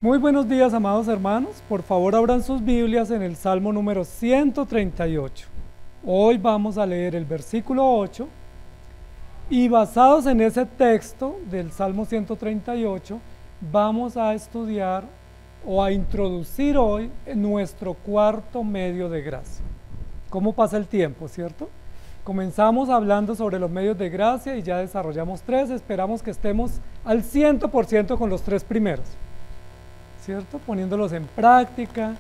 Muy buenos días, amados hermanos. Por favor, abran sus Biblias en el Salmo número 138. Hoy vamos a leer el versículo 8 y basados en ese texto del Salmo 138, vamos a estudiar o a introducir hoy nuestro cuarto medio de gracia. ¿Cómo pasa el tiempo, cierto? Comenzamos hablando sobre los medios de gracia y ya desarrollamos tres. Esperamos que estemos al 100% con los tres primeros, ¿cierto? Poniéndolos en práctica,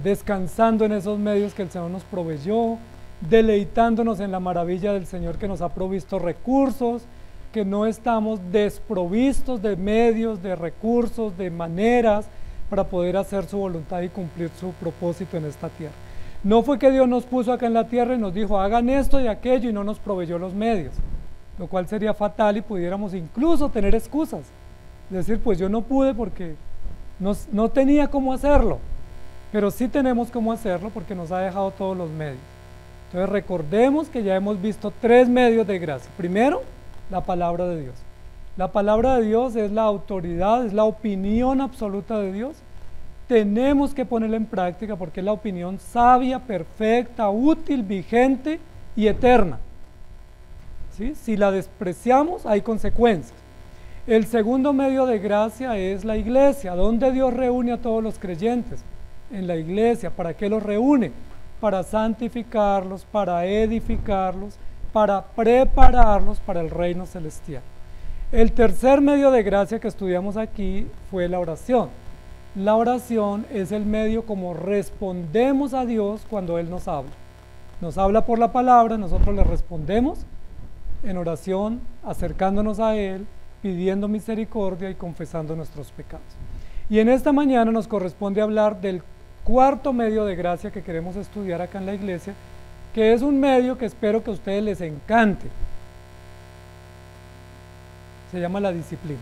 descansando en esos medios que el Señor nos proveyó, deleitándonos en la maravilla del Señor que nos ha provisto recursos, que no estamos desprovistos de medios, de recursos, de maneras para poder hacer su voluntad y cumplir su propósito en esta tierra. No fue que Dios nos puso acá en la tierra y nos dijo hagan esto y aquello y no nos proveyó los medios, lo cual sería fatal y pudiéramos incluso tener excusas, decir pues yo no pude porque no tenía cómo hacerlo, pero sí tenemos cómo hacerlo porque nos ha dejado todos los medios. Entonces recordemos que ya hemos visto tres medios de gracia. Primero, la palabra de Dios. La palabra de Dios es la autoridad, es la opinión absoluta de Dios. Tenemos que ponerla en práctica porque es la opinión sabia, perfecta, útil, vigente y eterna. ¿Sí? Si la despreciamos, hay consecuencias. El segundo medio de gracia es la iglesia, donde Dios reúne a todos los creyentes. En la iglesia, ¿para qué los reúne? Para santificarlos, para edificarlos, para prepararlos para el reino celestial. El tercer medio de gracia que estudiamos aquí fue la oración. La oración es el medio como respondemos a Dios cuando Él nos habla. Nos habla por la palabra, nosotros le respondemos en oración, acercándonos a Él, pidiendo misericordia y confesando nuestros pecados. Y en esta mañana nos corresponde hablar del cuarto medio de gracia que queremos estudiar acá en la iglesia, que es un medio que espero que a ustedes les encante. Se llama la disciplina.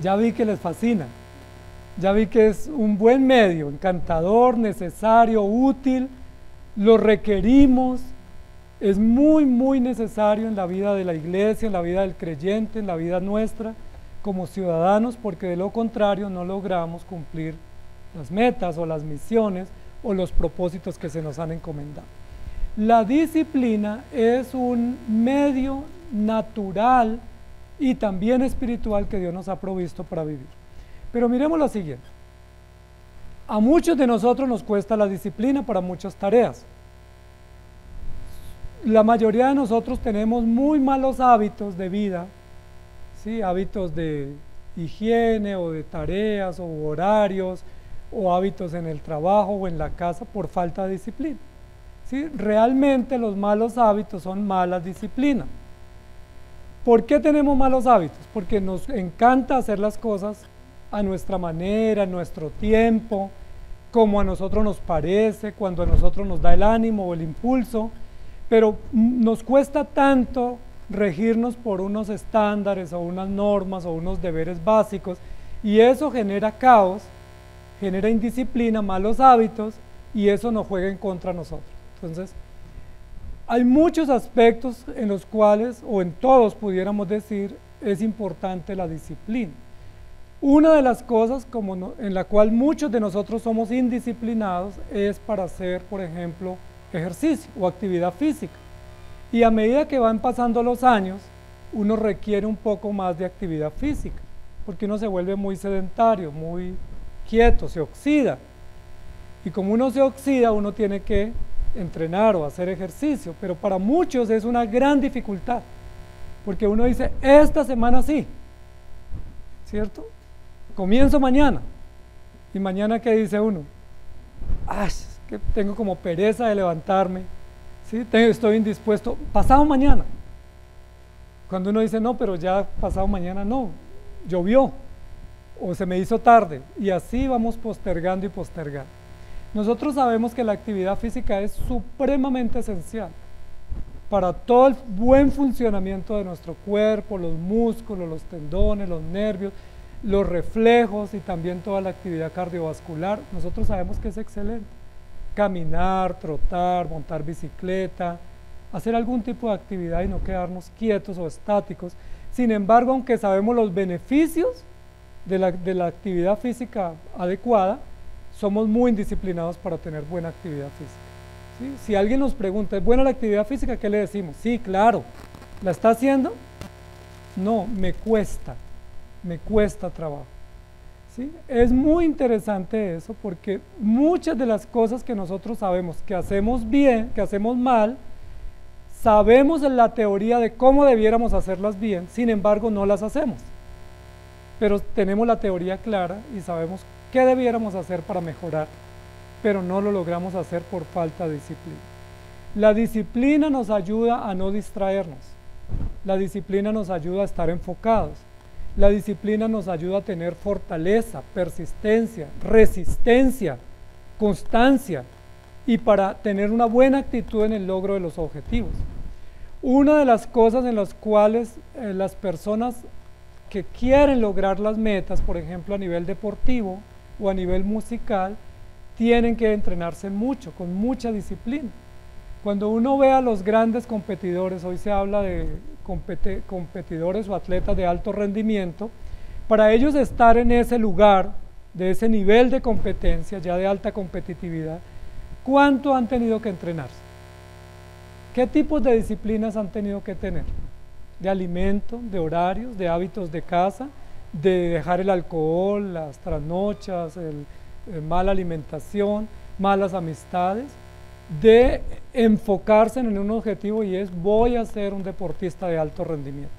Ya vi que les fascina, ya vi que es un buen medio, encantador, necesario, útil, lo requerimos. Es muy necesario en la vida de la iglesia, en la vida del creyente, en la vida nuestra como ciudadanos, porque de lo contrario no logramos cumplir las metas o las misiones o los propósitos que se nos han encomendado. La disciplina es un medio natural y también espiritual que Dios nos ha provisto para vivir. Pero miremos lo siguiente. A muchos de nosotros nos cuesta la disciplina para muchas tareas. La mayoría de nosotros tenemos muy malos hábitos de vida, ¿sí? Hábitos de higiene o de tareas o horarios o hábitos en el trabajo o en la casa por falta de disciplina, ¿sí? Realmente los malos hábitos son malas disciplinas. ¿Por qué tenemos malos hábitos? Porque nos encanta hacer las cosas a nuestra manera, a nuestro tiempo, como a nosotros nos parece, cuando a nosotros nos da el ánimo o el impulso. Pero nos cuesta tanto regirnos por unos estándares o unas normas o unos deberes básicos y eso genera caos, genera indisciplina, malos hábitos y eso nos juega en contra de nosotros. Entonces, hay muchos aspectos en los cuales, o en todos pudiéramos decir, es importante la disciplina. Una de las cosas en la cual muchos de nosotros somos indisciplinados es para hacer, por ejemplo, ejercicio o actividad física. Y a medida que van pasando los años, uno requiere un poco más de actividad física, porque uno se vuelve muy sedentario, muy quieto, se oxida. Y como uno se oxida, uno tiene que entrenar o hacer ejercicio, pero para muchos es una gran dificultad, porque uno dice, esta semana sí, ¿cierto? Comienzo mañana. Y mañana, ¿qué dice uno? ¡Ay! Que tengo como pereza de levantarme, ¿sí? Estoy indispuesto, pasado mañana. Cuando uno dice, no, pero ya pasado mañana no, llovió, o se me hizo tarde, y así vamos postergando y postergando. Nosotros sabemos que la actividad física es supremamente esencial para todo el buen funcionamiento de nuestro cuerpo, los músculos, los tendones, los nervios, los reflejos y también toda la actividad cardiovascular. Nosotros sabemos que es excelente. Caminar, trotar, montar bicicleta, hacer algún tipo de actividad y no quedarnos quietos o estáticos. Sin embargo, aunque sabemos los beneficios, de la actividad física adecuada, somos muy indisciplinados para tener buena actividad física. ¿Sí? Si alguien nos pregunta, ¿es buena la actividad física? ¿Qué le decimos? Sí, claro. ¿La está haciendo? No, me cuesta trabajo. ¿Sí? Es muy interesante eso porque muchas de las cosas que nosotros sabemos que hacemos bien, que hacemos mal, sabemos en la teoría de cómo debiéramos hacerlas bien, sin embargo no las hacemos. Pero tenemos la teoría clara y sabemos qué debiéramos hacer para mejorar, pero no lo logramos hacer por falta de disciplina. La disciplina nos ayuda a no distraernos, la disciplina nos ayuda a estar enfocados, la disciplina nos ayuda a tener fortaleza, persistencia, resistencia, constancia y para tener una buena actitud en el logro de los objetivos. Una de las cosas en las cuales las personas que quieren lograr las metas, por ejemplo a nivel deportivo o a nivel musical, tienen que entrenarse mucho, con mucha disciplina. Cuando uno ve a los grandes competidores, hoy se habla de competidores o atletas de alto rendimiento, para ellos estar en ese lugar, de ese nivel de competencia, ya de alta competitividad, ¿cuánto han tenido que entrenarse? ¿Qué tipos de disciplinas han tenido que tener? De alimento, de horarios, de hábitos de casa, de dejar el alcohol, las trasnochas, mala alimentación, malas amistades, de enfocarse en un objetivo y es voy a ser un deportista de alto rendimiento.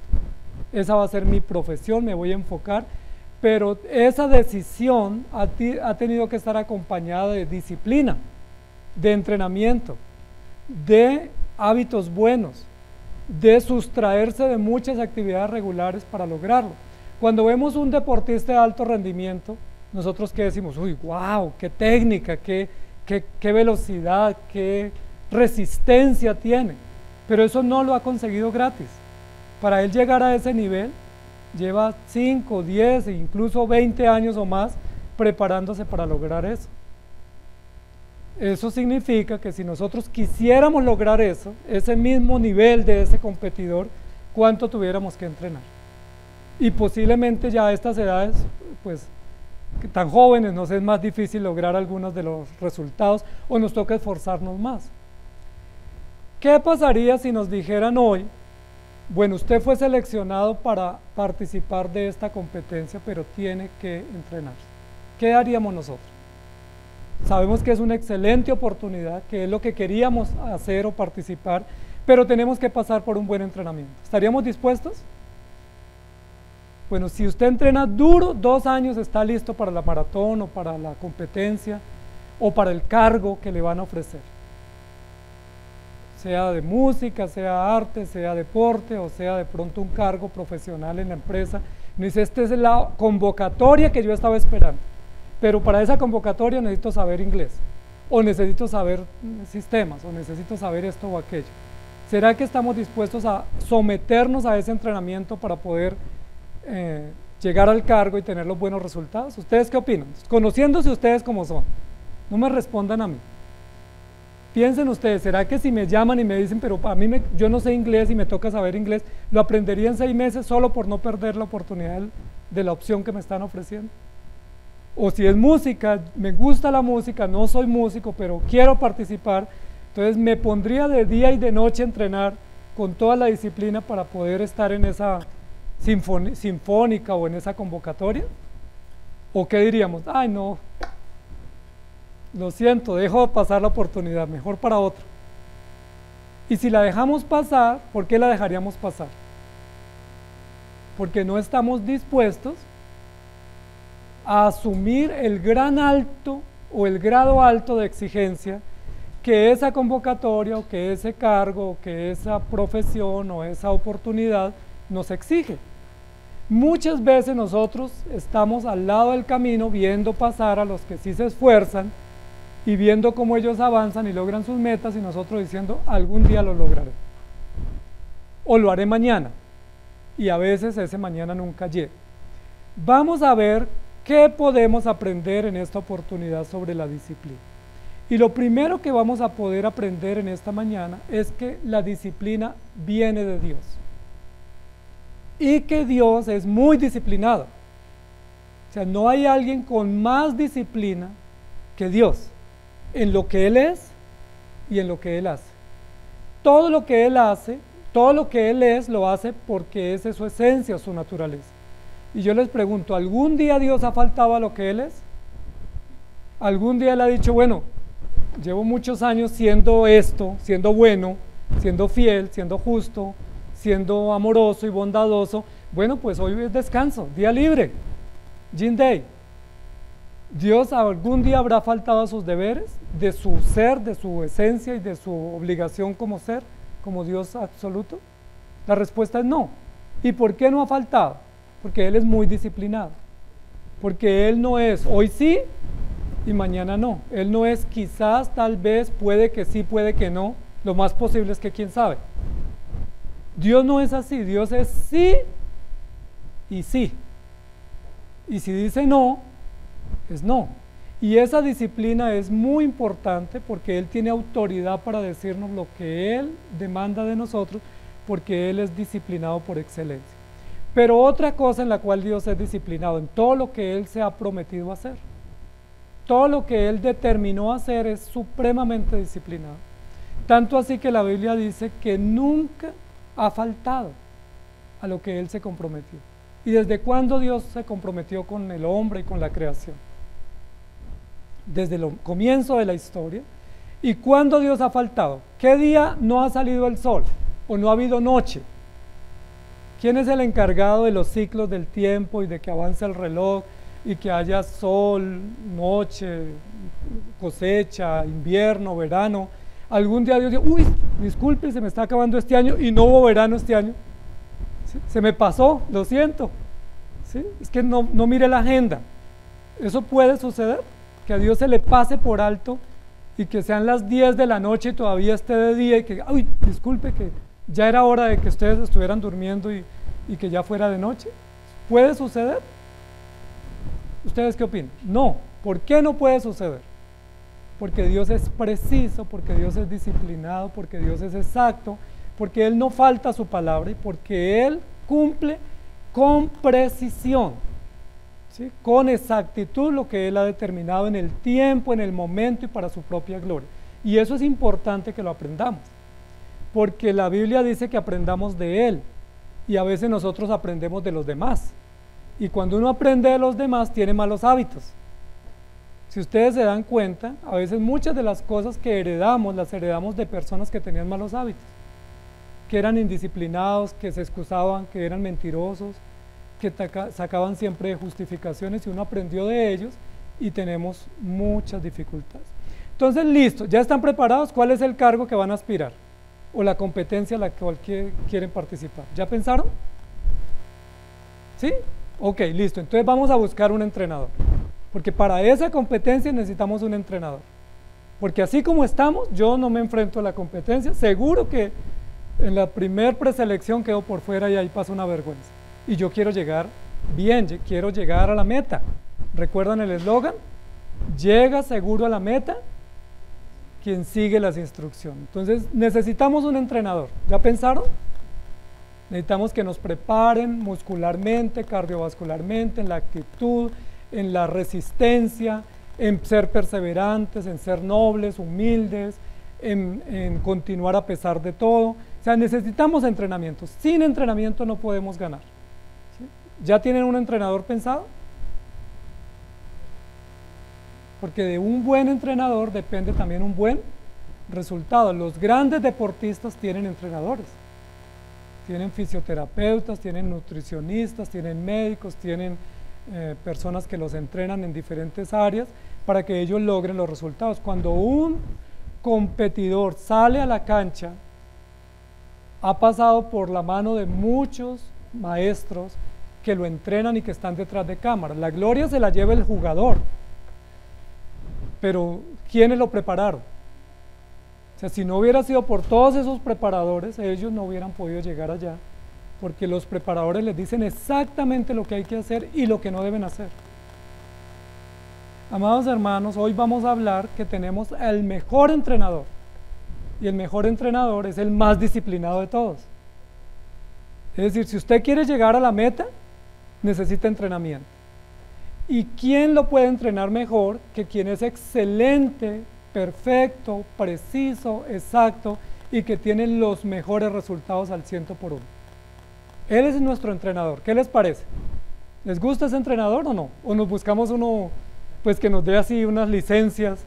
Esa va a ser mi profesión, me voy a enfocar, pero esa decisión ha tenido que estar acompañada de disciplina, de entrenamiento, de hábitos buenos, de sustraerse de muchas actividades regulares para lograrlo. Cuando vemos un deportista de alto rendimiento, nosotros ¿qué decimos? Uy, wow, qué técnica, qué velocidad, qué resistencia tiene, pero eso no lo ha conseguido gratis. Para él llegar a ese nivel, lleva 5, 10 e incluso 20 años o más preparándose para lograr eso. Eso significa que si nosotros quisiéramos lograr eso, ese mismo nivel de ese competidor, ¿cuánto tuviéramos que entrenar? Y posiblemente ya a estas edades, pues tan jóvenes, nos es más difícil lograr algunos de los resultados o nos toca esforzarnos más. ¿Qué pasaría si nos dijeran hoy, bueno, usted fue seleccionado para participar de esta competencia, pero tiene que entrenarse? ¿Qué haríamos nosotros? Sabemos que es una excelente oportunidad, que es lo que queríamos hacer o participar, pero tenemos que pasar por un buen entrenamiento. ¿Estaríamos dispuestos? Bueno, si usted entrena duro, 2 años está listo para la maratón o para la competencia o para el cargo que le van a ofrecer. Sea de música, sea arte, sea deporte o sea de pronto un cargo profesional en la empresa. Me dice, esta es la convocatoria que yo estaba esperando, pero para esa convocatoria necesito saber inglés o necesito saber sistemas o necesito saber esto o aquello. ¿Será que estamos dispuestos a someternos a ese entrenamiento para poder llegar al cargo y tener los buenos resultados? ¿Ustedes qué opinan? Conociéndose ustedes como son, no me respondan a mí. Piensen ustedes, ¿será que si me llaman y me dicen, pero a mí yo no sé inglés y me toca saber inglés, lo aprendería en 6 meses solo por no perder la oportunidad de la opción que me están ofreciendo? O si es música, me gusta la música, no soy músico, pero quiero participar, entonces me pondría de día y de noche a entrenar con toda la disciplina para poder estar en esa sinfónica o en esa convocatoria. ¿O qué diríamos? Ay, no, lo siento, dejo pasar la oportunidad, mejor para otro. Y si la dejamos pasar, ¿por qué la dejaríamos pasar? Porque no estamos dispuestos a asumir el gran alto o el grado alto de exigencia que esa convocatoria o que ese cargo o que esa profesión o esa oportunidad nos exige. Muchas veces nosotros estamos al lado del camino viendo pasar a los que sí se esfuerzan y viendo cómo ellos avanzan y logran sus metas y nosotros diciendo algún día lo lograré o lo haré mañana, y a veces ese mañana nunca llega. Vamos a ver qué podemos aprender en esta oportunidad sobre la disciplina. Y lo primero que vamos a poder aprender en esta mañana es que la disciplina viene de Dios y que Dios es muy disciplinado. sea, no hay alguien con más disciplina que Dios en lo que Él es y en lo que Él hace. Todo lo que Él hace, todo lo que Él es, lo hace porque esa es su esencia, su naturaleza. Y yo les pregunto, ¿algún día Dios ha faltado a lo que Él es? ¿Algún día Él ha dicho, bueno, llevo muchos años siendo esto, siendo bueno, siendo fiel, siendo justo, siendo amoroso y bondadoso, bueno, pues hoy es descanso, día libre, Gin Day? ¿Dios algún día habrá faltado a sus deberes, de su ser, de su esencia y de su obligación como ser, como Dios absoluto? La respuesta es no. ¿Y por qué no ha faltado? Porque Él es muy disciplinado, porque Él no es hoy sí y mañana no. Él no es quizás, tal vez, puede que sí, puede que no. Lo más posible es que quién sabe. Dios no es así. Dios es sí y sí. Y si dice no, es no. Y esa disciplina es muy importante porque Él tiene autoridad para decirnos lo que Él demanda de nosotros, porque Él es disciplinado por excelencia. Pero otra cosa en la cual Dios es disciplinado, en todo lo que Él se ha prometido hacer. Todo lo que Él determinó hacer es supremamente disciplinado. Tanto así que la Biblia dice que nunca ha faltado a lo que Él se comprometió. ¿Y desde cuándo Dios se comprometió con el hombre y con la creación? Desde el comienzo de la historia. ¿Y cuándo Dios ha faltado? ¿Qué día no ha salido el sol o no ha habido noche? ¿Quién es el encargado de los ciclos del tiempo y de que avance el reloj y que haya sol, noche, cosecha, invierno, verano? Algún día Dios dijo, uy, disculpe, se me está acabando este año y no hubo verano este año. ¿Sí? Se me pasó, lo siento. ¿Sí? Es que no mire la agenda. ¿Eso puede suceder? Que a Dios se le pase por alto y que sean las 10 de la noche y todavía esté de día y que, uy, disculpe, que ya era hora de que ustedes estuvieran durmiendo y que ya fuera de noche. ¿Puede suceder? ¿Ustedes qué opinan? No. ¿Por qué no puede suceder? Porque Dios es preciso, porque Dios es disciplinado, porque Dios es exacto, porque Él no falta a su palabra y porque Él cumple con precisión, ¿sí? Con exactitud lo que Él ha determinado en el tiempo, en el momento y para su propia gloria. Y eso es importante que lo aprendamos, porque la Biblia dice que aprendamos de Él y a veces nosotros aprendemos de los demás. Y cuando uno aprende de los demás tiene malos hábitos. Si ustedes se dan cuenta, a veces muchas de las cosas que heredamos, las heredamos de personas que tenían malos hábitos, que eran indisciplinados, que se excusaban, que eran mentirosos, que sacaban siempre justificaciones y uno aprendió de ellos y tenemos muchas dificultades. Entonces, listo, ¿ya están preparados? ¿Cuál es el cargo que van a aspirar? O la competencia a la cual quieren participar. ¿Ya pensaron? ¿Sí? Ok, listo. Entonces vamos a buscar un entrenador. Porque para esa competencia necesitamos un entrenador. Porque así como estamos, yo no me enfrento a la competencia. Seguro que en la primer preselección quedo por fuera y ahí pasa una vergüenza. Y yo quiero llegar bien, quiero llegar a la meta. ¿Recuerdan el eslogan? Llega seguro a la meta quien sigue las instrucciones. Entonces necesitamos un entrenador. ¿Ya pensaron? Necesitamos que nos preparen muscularmente, cardiovascularmente, en la actitud, en la resistencia, en ser perseverantes, en ser nobles, humildes, en continuar a pesar de todo. O sea, necesitamos entrenamiento. Sin entrenamiento no podemos ganar. ¿Sí? ¿Ya tienen un entrenador pensado? Porque de un buen entrenador depende también un buen resultado. Los grandes deportistas tienen entrenadores. Tienen fisioterapeutas, tienen nutricionistas, tienen médicos, tienen personas que los entrenan en diferentes áreas para que ellos logren los resultados. Cuando un competidor sale a la cancha, ha pasado por la mano de muchos maestros que lo entrenan y que están detrás de cámara. La gloria se la lleva el jugador, pero ¿quiénes lo prepararon? O sea, si no hubiera sido por todos esos preparadores, ellos no hubieran podido llegar allá, porque los preparadores les dicen exactamente lo que hay que hacer y lo que no deben hacer. Amados hermanos, hoy vamos a hablar que tenemos el mejor entrenador, y el mejor entrenador es el más disciplinado de todos. Es decir, si usted quiere llegar a la meta, necesita entrenamiento. ¿Y quién lo puede entrenar mejor que quien es excelente, perfecto, preciso, exacto y que tiene los mejores resultados al 100%? Él es nuestro entrenador. ¿Qué les parece? ¿Les gusta ese entrenador o no? ¿O nos buscamos uno pues que nos dé así unas licencias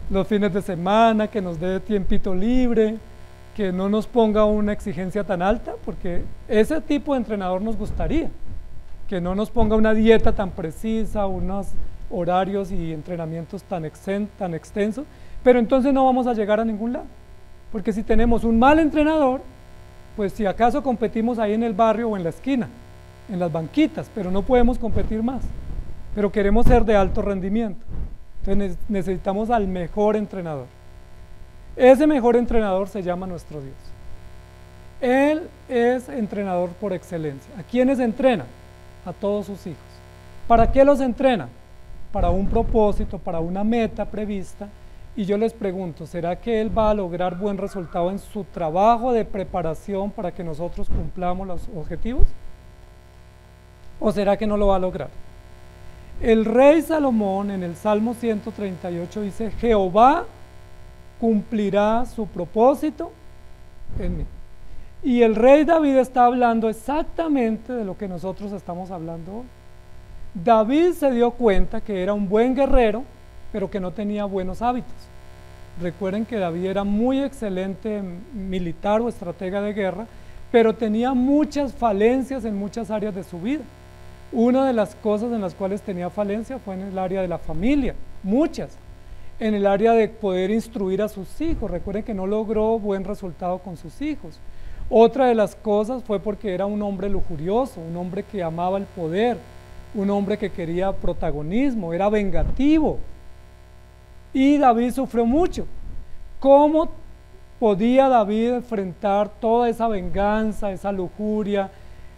los fines de semana, que nos dé tiempito libre, que no nos ponga una exigencia tan alta? Porque ese tipo de entrenador nos gustaría, que no nos ponga una dieta tan precisa, unos horarios y entrenamientos tan extensos, pero entonces no vamos a llegar a ningún lado, porque si tenemos un mal entrenador, pues si acaso competimos ahí en el barrio o en la esquina, en las banquitas, pero no podemos competir más, pero queremos ser de alto rendimiento, entonces necesitamos al mejor entrenador. Ese mejor entrenador se llama nuestro Dios. Él es entrenador por excelencia. ¿A quiénes entrena? A todos sus hijos. ¿Para qué los entrena? Para un propósito, para una meta prevista. Y yo les pregunto, ¿será que Él va a lograr buen resultado en su trabajo de preparación para que nosotros cumplamos los objetivos? ¿O será que no lo va a lograr? El rey Salomón en el Salmo 138 dice, Jehová cumplirá su propósito en mí. Y el rey David está hablando exactamente de lo que nosotros estamos hablando hoy. David se dio cuenta que era un buen guerrero, pero que no tenía buenos hábitos. Recuerden que David era muy excelente militar o estratega de guerra, pero tenía muchas falencias en muchas áreas de su vida. Una de las cosas en las cuales tenía falencia fue en el área de la familia, muchas. En el área de poder instruir a sus hijos. Recuerden que no logró buen resultado con sus hijos. Otra de las cosas fue porque era un hombre lujurioso, un hombre que amaba el poder, un hombre que quería protagonismo, era vengativo. Y David sufrió mucho. ¿Cómo podía David enfrentar toda esa venganza, esa lujuria,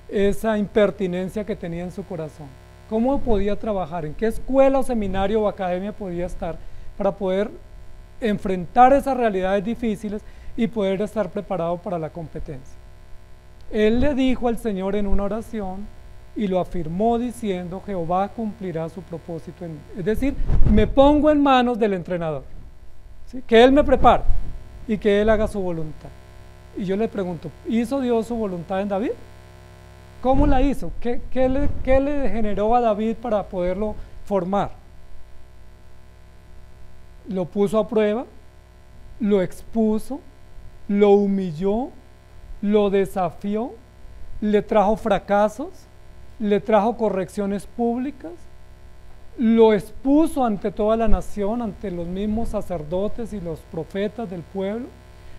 esa impertinencia que tenía en su corazón? ¿Cómo podía trabajar? ¿En qué escuela o seminario o academia podía estar para poder enfrentar esas realidades difíciles y poder estar preparado para la competencia? Él le dijo al Señor en una oración y lo afirmó diciendo, Jehová cumplirá su propósito en mí. Es decir, me pongo en manos del entrenador, ¿sí? Que Él me prepare y que Él haga su voluntad. Y yo le pregunto, ¿hizo Dios su voluntad en David? ¿Cómo la hizo? ¿Qué le generó a David para poderlo formar? Lo puso a prueba, lo expuso, lo humilló, lo desafió, le trajo fracasos, le trajo correcciones públicas, lo expuso ante toda la nación, ante los mismos sacerdotes y los profetas del pueblo,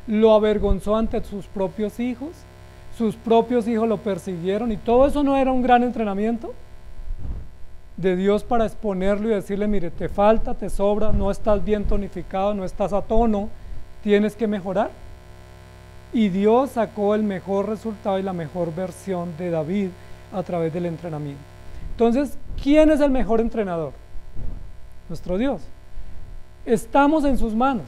lo avergonzó ante sus propios hijos lo persiguieron, y todo eso no era un gran entrenamiento de Dios para exponerlo y decirle, mire, te falta, te sobra, no estás bien tonificado, no estás a tono, tienes que mejorar. Y Dios sacó el mejor resultado y la mejor versión de David a través del entrenamiento. Entonces, ¿quién es el mejor entrenador? Nuestro Dios. Estamos en sus manos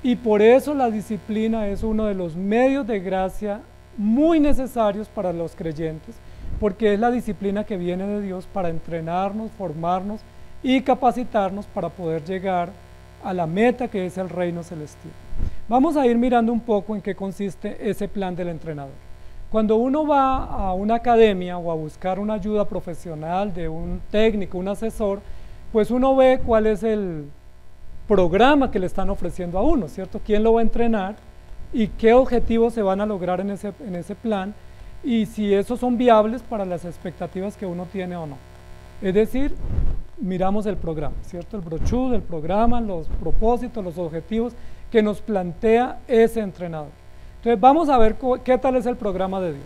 y por eso la disciplina es uno de los medios de gracia muy necesarios para los creyentes, porque es la disciplina que viene de Dios para entrenarnos, formarnos y capacitarnos para poder llegar a la meta que es el reino celestial. Vamos a ir mirando un poco en qué consiste ese plan del entrenador. Cuando uno va a una academia o a buscar una ayuda profesional de un técnico, un asesor, pues uno ve cuál es el programa que le están ofreciendo a uno, ¿cierto? ¿Quién lo va a entrenar? Y qué objetivos se van a lograr en ese plan, y si esos son viables para las expectativas que uno tiene o no. Es decir, miramos el programa, ¿cierto? El brochure del programa, los propósitos, los objetivos que nos plantea ese entrenador. Entonces vamos a ver qué tal es el programa de Dios,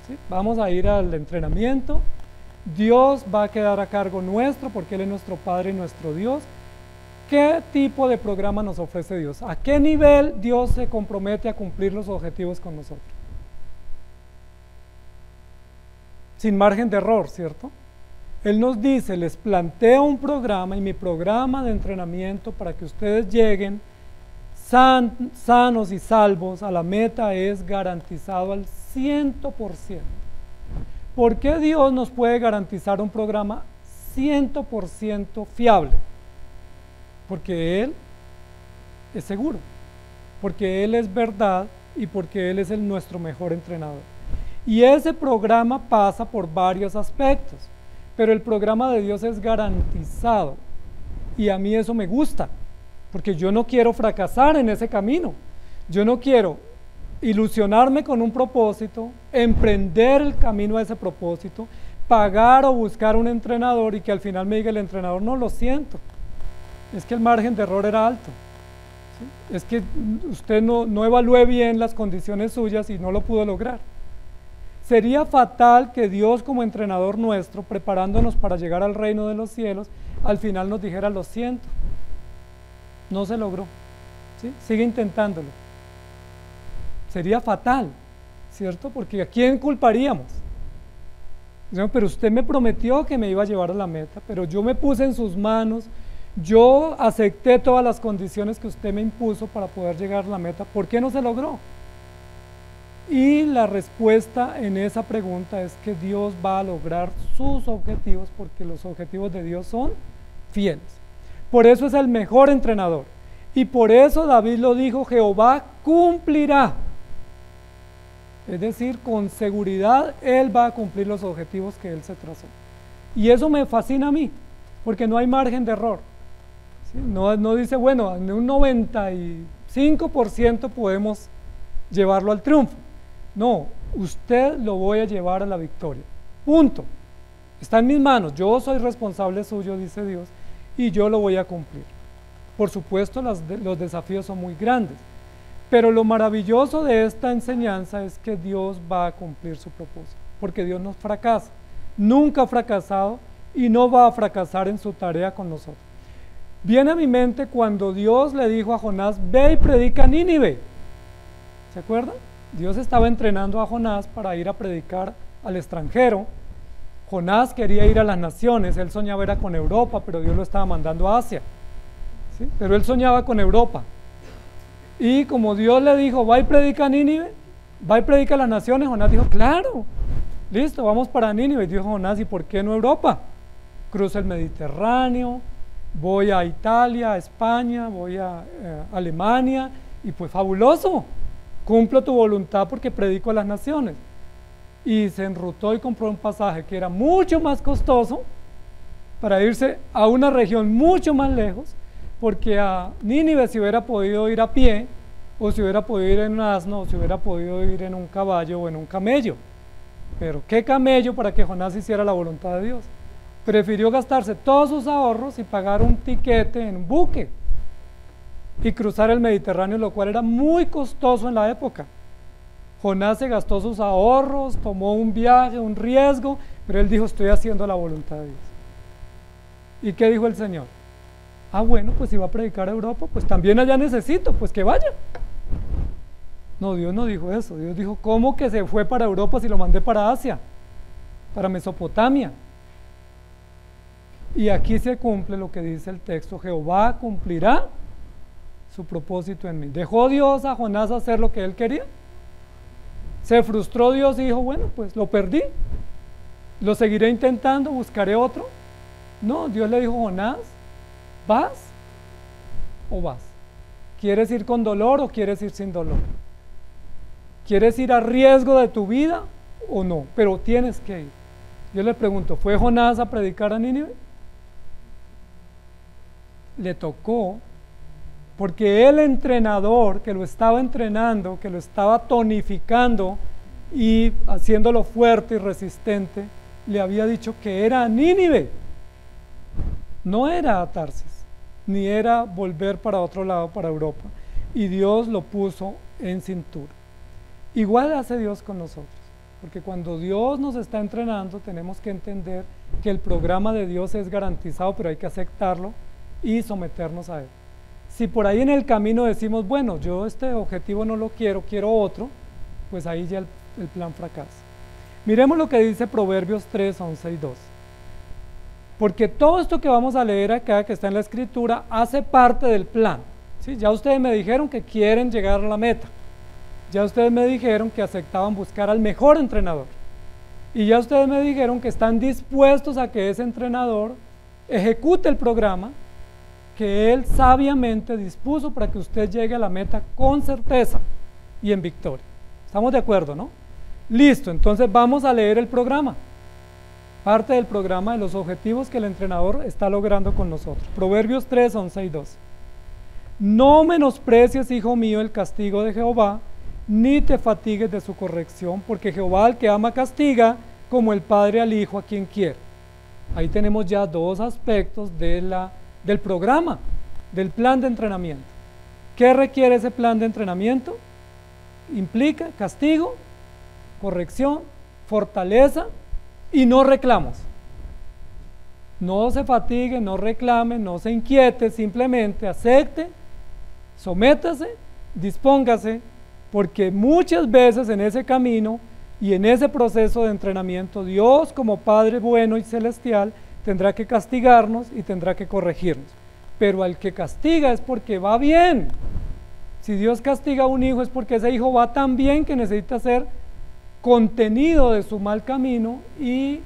¿sí? Vamos a ir al entrenamiento. Dios va a quedar a cargo nuestro porque Él es nuestro Padre y nuestro Dios. ¿Qué tipo de programa nos ofrece Dios? ¿A qué nivel Dios se compromete a cumplir los objetivos con nosotros? Sin margen de error, ¿cierto? Él nos dice, les planteo un programa y mi programa de entrenamiento para que ustedes lleguen sanos y salvos a la meta es garantizado al 100%. ¿Por qué Dios nos puede garantizar un programa 100% fiable, porque Él es seguro, porque Él es verdad y porque Él es nuestro mejor entrenador. Y ese programa pasa por varios aspectos, pero el programa de Dios es garantizado y a mí eso me gusta, porque yo no quiero fracasar en ese camino, yo no quiero ilusionarme con un propósito, emprender el camino a ese propósito, pagar o buscar un entrenador y que al final me diga el entrenador, no, lo siento, es que el margen de error era alto, ¿sí? Es que usted no evaluó bien las condiciones suyas y no lo pudo lograr. Sería fatal que Dios como entrenador nuestro, preparándonos para llegar al reino de los cielos, al final nos dijera, lo siento, no se logró, ¿sí? Sigue intentándolo. Sería fatal, ¿cierto? Porque ¿a quién culparíamos? No, pero usted me prometió que me iba a llevar a la meta, pero yo me puse en sus manos, yo acepté todas las condiciones que usted me impuso para poder llegar a la meta, ¿por qué no se logró? Y la respuesta en esa pregunta es que Dios va a lograr sus objetivos, porque los objetivos de Dios son fieles. Por eso es el mejor entrenador, y por eso David lo dijo, Jehová cumplirá. Es decir, con seguridad Él va a cumplir los objetivos que Él se trazó. Y eso me fascina a mí, porque no hay margen de error, ¿sí? No dice, bueno, en un 95% podemos llevarlo al triunfo. No, usted lo voy a llevar a la victoria, punto. Está en mis manos, yo soy responsable suyo, dice Dios, y yo lo voy a cumplir. Por supuesto, los desafíos son muy grandes, pero lo maravilloso de esta enseñanza es que Dios va a cumplir su propósito, porque Dios no fracasa, nunca ha fracasado y no va a fracasar en su tarea con nosotros. Viene a mi mente cuando Dios le dijo a Jonás, ve y predica a Nínive. ¿Se acuerdan? Dios estaba entrenando a Jonás para ir a predicar al extranjero. Jonás quería ir a las naciones, él soñaba era con Europa, pero Dios lo estaba mandando a Asia, ¿sí? Pero él soñaba con Europa. Y como Dios le dijo, va y predica a Nínive, va y predica a las naciones, Jonás dijo, claro, listo, vamos para Nínive. Y dijo Jonás, ¿y por qué no Europa? Cruzo el Mediterráneo, voy a Italia, a España, voy a Alemania, y pues fabuloso, cumplo tu voluntad porque predico a las naciones. Y se enrutó y compró un pasaje que era mucho más costoso para irse a una región mucho más lejos, porque a Nínive se hubiera podido ir a pie, o se hubiera podido ir en un asno, o se hubiera podido ir en un caballo o en un camello. Pero ¿qué camello para que Jonás hiciera la voluntad de Dios? Prefirió gastarse todos sus ahorros y pagar un tiquete en un buque y cruzar el Mediterráneo, lo cual era muy costoso en la época. Jonás se gastó sus ahorros, tomó un viaje, un riesgo, pero él dijo, estoy haciendo la voluntad de Dios. ¿Y qué dijo el Señor? Ah, bueno, pues si va a predicar a Europa, pues también allá necesito, pues que vaya. No, Dios no dijo eso. Dios dijo, ¿cómo que se fue para Europa si lo mandé para Asia, para Mesopotamia? Y aquí se cumple lo que dice el texto, Jehová cumplirá su propósito en mí. ¿Dejó Dios a Jonás hacer lo que él quería? ¿Se frustró Dios y dijo, bueno, pues lo perdí, lo seguiré intentando, buscaré otro? No, Dios le dijo, Jonás, ¿vas o vas? ¿Quieres ir con dolor o quieres ir sin dolor? ¿Quieres ir a riesgo de tu vida o no? Pero tienes que ir. Yo le pregunto, ¿fue Jonás a predicar a Nínive? Le tocó, porque el entrenador que lo estaba entrenando, que lo estaba tonificando y haciéndolo fuerte y resistente, le había dicho que era Nínive, no era a Tarsis, ni era volver para otro lado, para Europa, y Dios lo puso en cintura. Igual hace Dios con nosotros, porque cuando Dios nos está entrenando tenemos que entender que el programa de Dios es garantizado, pero hay que aceptarlo y someternos a él. Si por ahí en el camino decimos, bueno, yo este objetivo no lo quiero, quiero otro, pues ahí ya el plan fracasa. Miremos lo que dice Proverbios 3, 11 y 12. Porque todo esto que vamos a leer acá, que está en la escritura, hace parte del plan, ¿sí? Ya ustedes me dijeron que quieren llegar a la meta. Ya ustedes me dijeron que aceptaban buscar al mejor entrenador. Y ya ustedes me dijeron que están dispuestos a que ese entrenador ejecute el programa que él sabiamente dispuso para que usted llegue a la meta con certeza y en victoria. ¿Estamos de acuerdo, no? Listo, entonces vamos a leer el programa. Parte del programa de los objetivos que el entrenador está logrando con nosotros. Proverbios 3, 11 y 12. No menosprecies, hijo mío, el castigo de Jehová, ni te fatigues de su corrección, porque Jehová al que ama castiga, como el padre al hijo a quien quiere. Ahí tenemos ya dos aspectos del programa, del plan de entrenamiento. ¿Qué requiere ese plan de entrenamiento? Implica castigo, corrección, fortaleza y no reclamos. No se fatigue, no reclame, no se inquiete, simplemente acepte, sométase, dispóngase, porque muchas veces en ese camino y en ese proceso de entrenamiento, Dios como Padre bueno y celestial tendrá que castigarnos y tendrá que corregirnos. Pero al que castiga es porque va bien. Si Dios castiga a un hijo es porque ese hijo va tan bien que necesita ser contenido de su mal camino y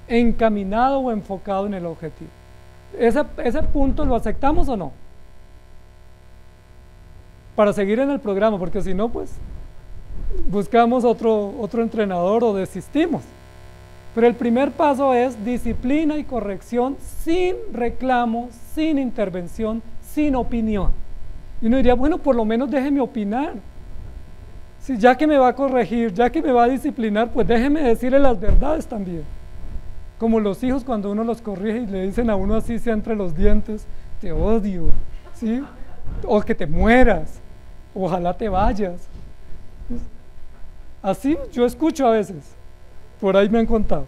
encaminado o enfocado en el objetivo. Ese punto lo aceptamos o no, para seguir en el programa, porque si no, pues buscamos otro entrenador o desistimos. Pero el primer paso es disciplina y corrección sin reclamo, sin intervención, sin opinión. Y uno diría, bueno, por lo menos déjeme opinar. Si ya que me va a corregir, ya que me va a disciplinar, pues déjeme decirle las verdades también. Como los hijos cuando uno los corrige y le dicen a uno así sea entre los dientes, te odio, ¿sí? O que te mueras, ojalá te vayas. Así yo escucho a veces, por ahí me han contado.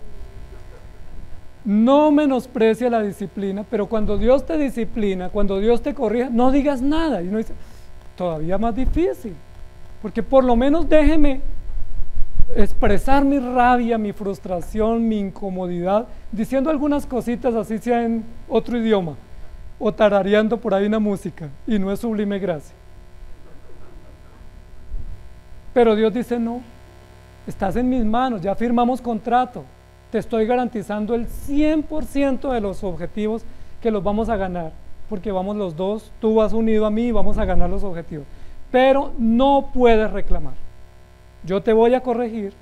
No menosprecia la disciplina, pero cuando Dios te disciplina, cuando Dios te corrige, no digas nada. Y uno dice, todavía más difícil, porque por lo menos déjeme expresar mi rabia, mi frustración, mi incomodidad, diciendo algunas cositas así sea en otro idioma, o tarareando por ahí una música, y no es Sublime Gracia. Pero Dios dice, no, estás en mis manos, ya firmamos contrato, te estoy garantizando el 100% de los objetivos que los vamos a ganar, porque vamos los dos, tú vas unido a mí y vamos a ganar los objetivos, pero no puedes reclamar. Yo te voy a corregir,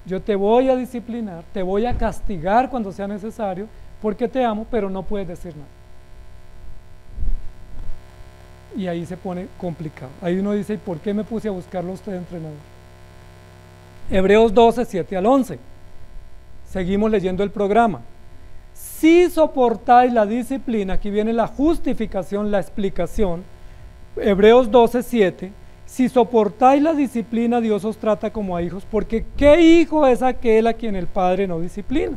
yo te voy a disciplinar, te voy a castigar cuando sea necesario, porque te amo, pero no puedes decir nada. Y ahí se pone complicado. Ahí uno dice, ¿y por qué me puse a buscarlo a usted, entrenador? Hebreos 12, 7 al 11. Seguimos leyendo el programa. Si soportáis la disciplina, aquí viene la justificación, la explicación. Hebreos 12, 7. Si soportáis la disciplina, Dios os trata como a hijos, porque ¿qué hijo es aquel a quien el Padre no disciplina?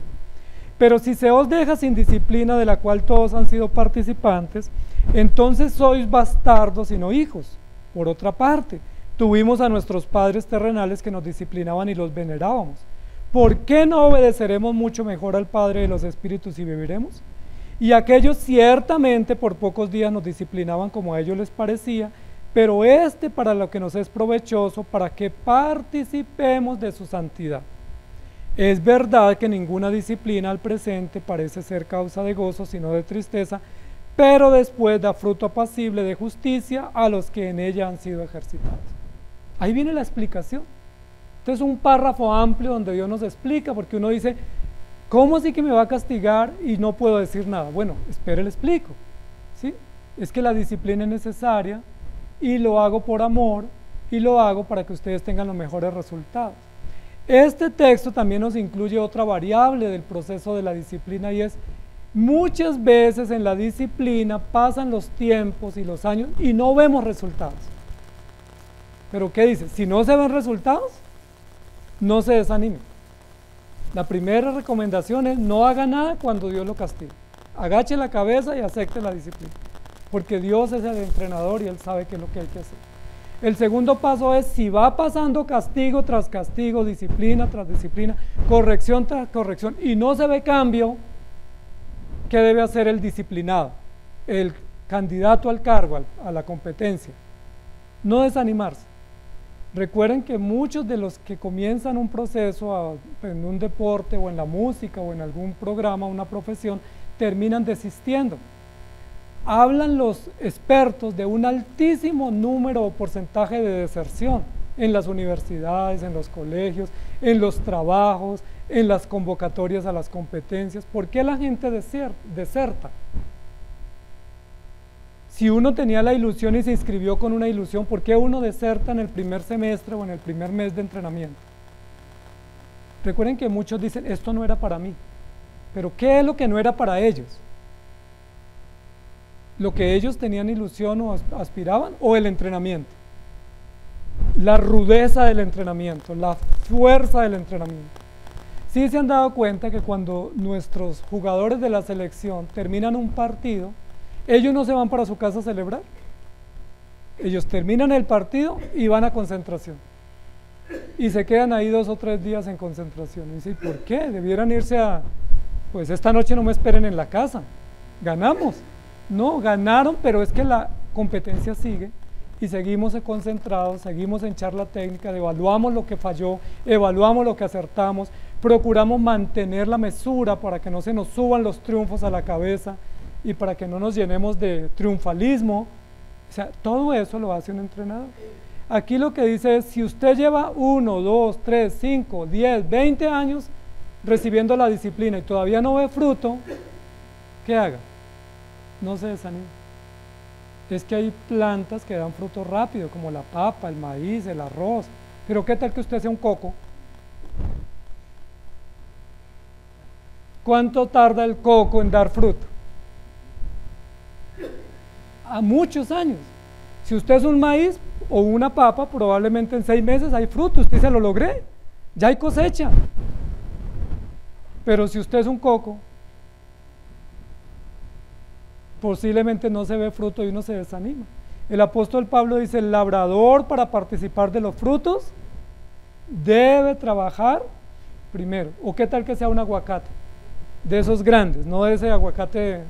Pero si se os deja sin disciplina, de la cual todos han sido participantes, entonces sois bastardos y no hijos. Por otra parte, tuvimos a nuestros padres terrenales que nos disciplinaban y los venerábamos. ¿Por qué no obedeceremos mucho mejor al Padre de los Espíritus y viviremos? Y aquellos ciertamente por pocos días nos disciplinaban como a ellos les parecía, pero para lo que nos es provechoso, para que participemos de su santidad. Es verdad que ninguna disciplina al presente parece ser causa de gozo, sino de tristeza, pero después da fruto apacible de justicia a los que en ella han sido ejercitados. Ahí viene la explicación. Entonces un párrafo amplio donde Dios nos explica, porque uno dice, ¿cómo así que me va a castigar y no puedo decir nada? Bueno, espere, le explico, ¿sí? Es que la disciplina es necesaria y lo hago por amor y lo hago para que ustedes tengan los mejores resultados. Este texto también nos incluye otra variable del proceso de la disciplina, y es muchas veces en la disciplina pasan los tiempos y los años y no vemos resultados. Pero ¿qué dice? Si no se ven resultados, no se desanime. La primera recomendación es no haga nada cuando Dios lo castiga. Agache la cabeza y acepte la disciplina, porque Dios es el entrenador y Él sabe qué es lo que hay que hacer. El segundo paso es, si va pasando castigo tras castigo, disciplina tras disciplina, corrección tras corrección, y no se ve cambio, ¿qué debe hacer el disciplinado? El candidato al cargo, a la competencia. No desanimarse. Recuerden que muchos de los que comienzan un proceso en un deporte o en la música o en algún programa, una profesión, terminan desistiendo. Hablan los expertos de un altísimo número o porcentaje de deserción en las universidades, en los colegios, en los trabajos, en las convocatorias a las competencias. ¿Por qué la gente deserta? Si uno tenía la ilusión y se inscribió con una ilusión, ¿por qué uno deserta en el primer semestre o en el primer mes de entrenamiento? Recuerden que muchos dicen, esto no era para mí. Pero ¿qué es lo que no era para ellos? ¿Lo que ellos tenían ilusión o aspiraban? ¿O el entrenamiento? La rudeza del entrenamiento, la fuerza del entrenamiento. Sí se han dado cuenta que cuando nuestros jugadores de la selección terminan un partido, ellos no se van para su casa a celebrar. Ellos terminan el partido y van a concentración. Y se quedan ahí 2 o 3 días en concentración. Y dicen, ¿por qué? Debieran irse pues esta noche no me esperen en la casa. Ganamos. No, ganaron, pero es que la competencia sigue y seguimos concentrados, seguimos en charla técnica, evaluamos lo que falló, evaluamos lo que acertamos, procuramos mantener la mesura para que no se nos suban los triunfos a la cabeza y para que no nos llenemos de triunfalismo. O sea, todo eso lo hace un entrenador. Aquí lo que dice es, si usted lleva 1, 2, 3, 5, 10, 20 años recibiendo la disciplina y todavía no ve fruto, ¿qué haga? No se desanime. Es que hay plantas que dan fruto rápido, como la papa, el maíz, el arroz. Pero ¿qué tal que usted sea un coco? ¿Cuánto tarda el coco en dar fruto? A muchos años. Si usted es un maíz o una papa, probablemente en 6 meses hay fruto, usted se lo logré, ya hay cosecha. Pero si usted es un coco, posiblemente no se ve fruto y uno se desanima. El apóstol Pablo dice, el labrador para participar de los frutos debe trabajar primero. ¿O qué tal que sea un aguacate? De esos grandes, no de ese aguacate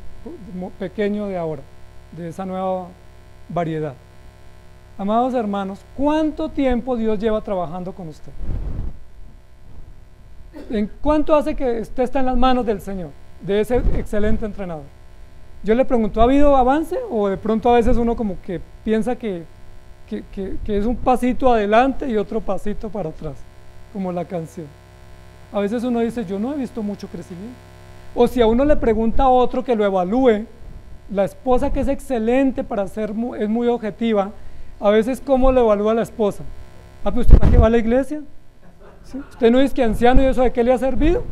pequeño de ahora, de esa nueva variedad. Amados hermanos, ¿cuánto tiempo Dios lleva trabajando con usted? ¿En cuánto hace que usted está en las manos del Señor, de ese excelente entrenador? Yo le pregunto, ¿ha habido avance? O de pronto a veces uno como que piensa que es un pasito adelante y otro pasito para atrás, como la canción. A veces uno dice, yo no he visto mucho crecimiento. O si a uno le pregunta a otro que lo evalúe, la esposa que es excelente para ser, es muy objetiva, a veces ¿cómo lo evalúa la esposa? Ah, pero ¿usted para qué va a la iglesia? ¿Sí? ¿Usted no es que anciano y eso de qué le ha servido?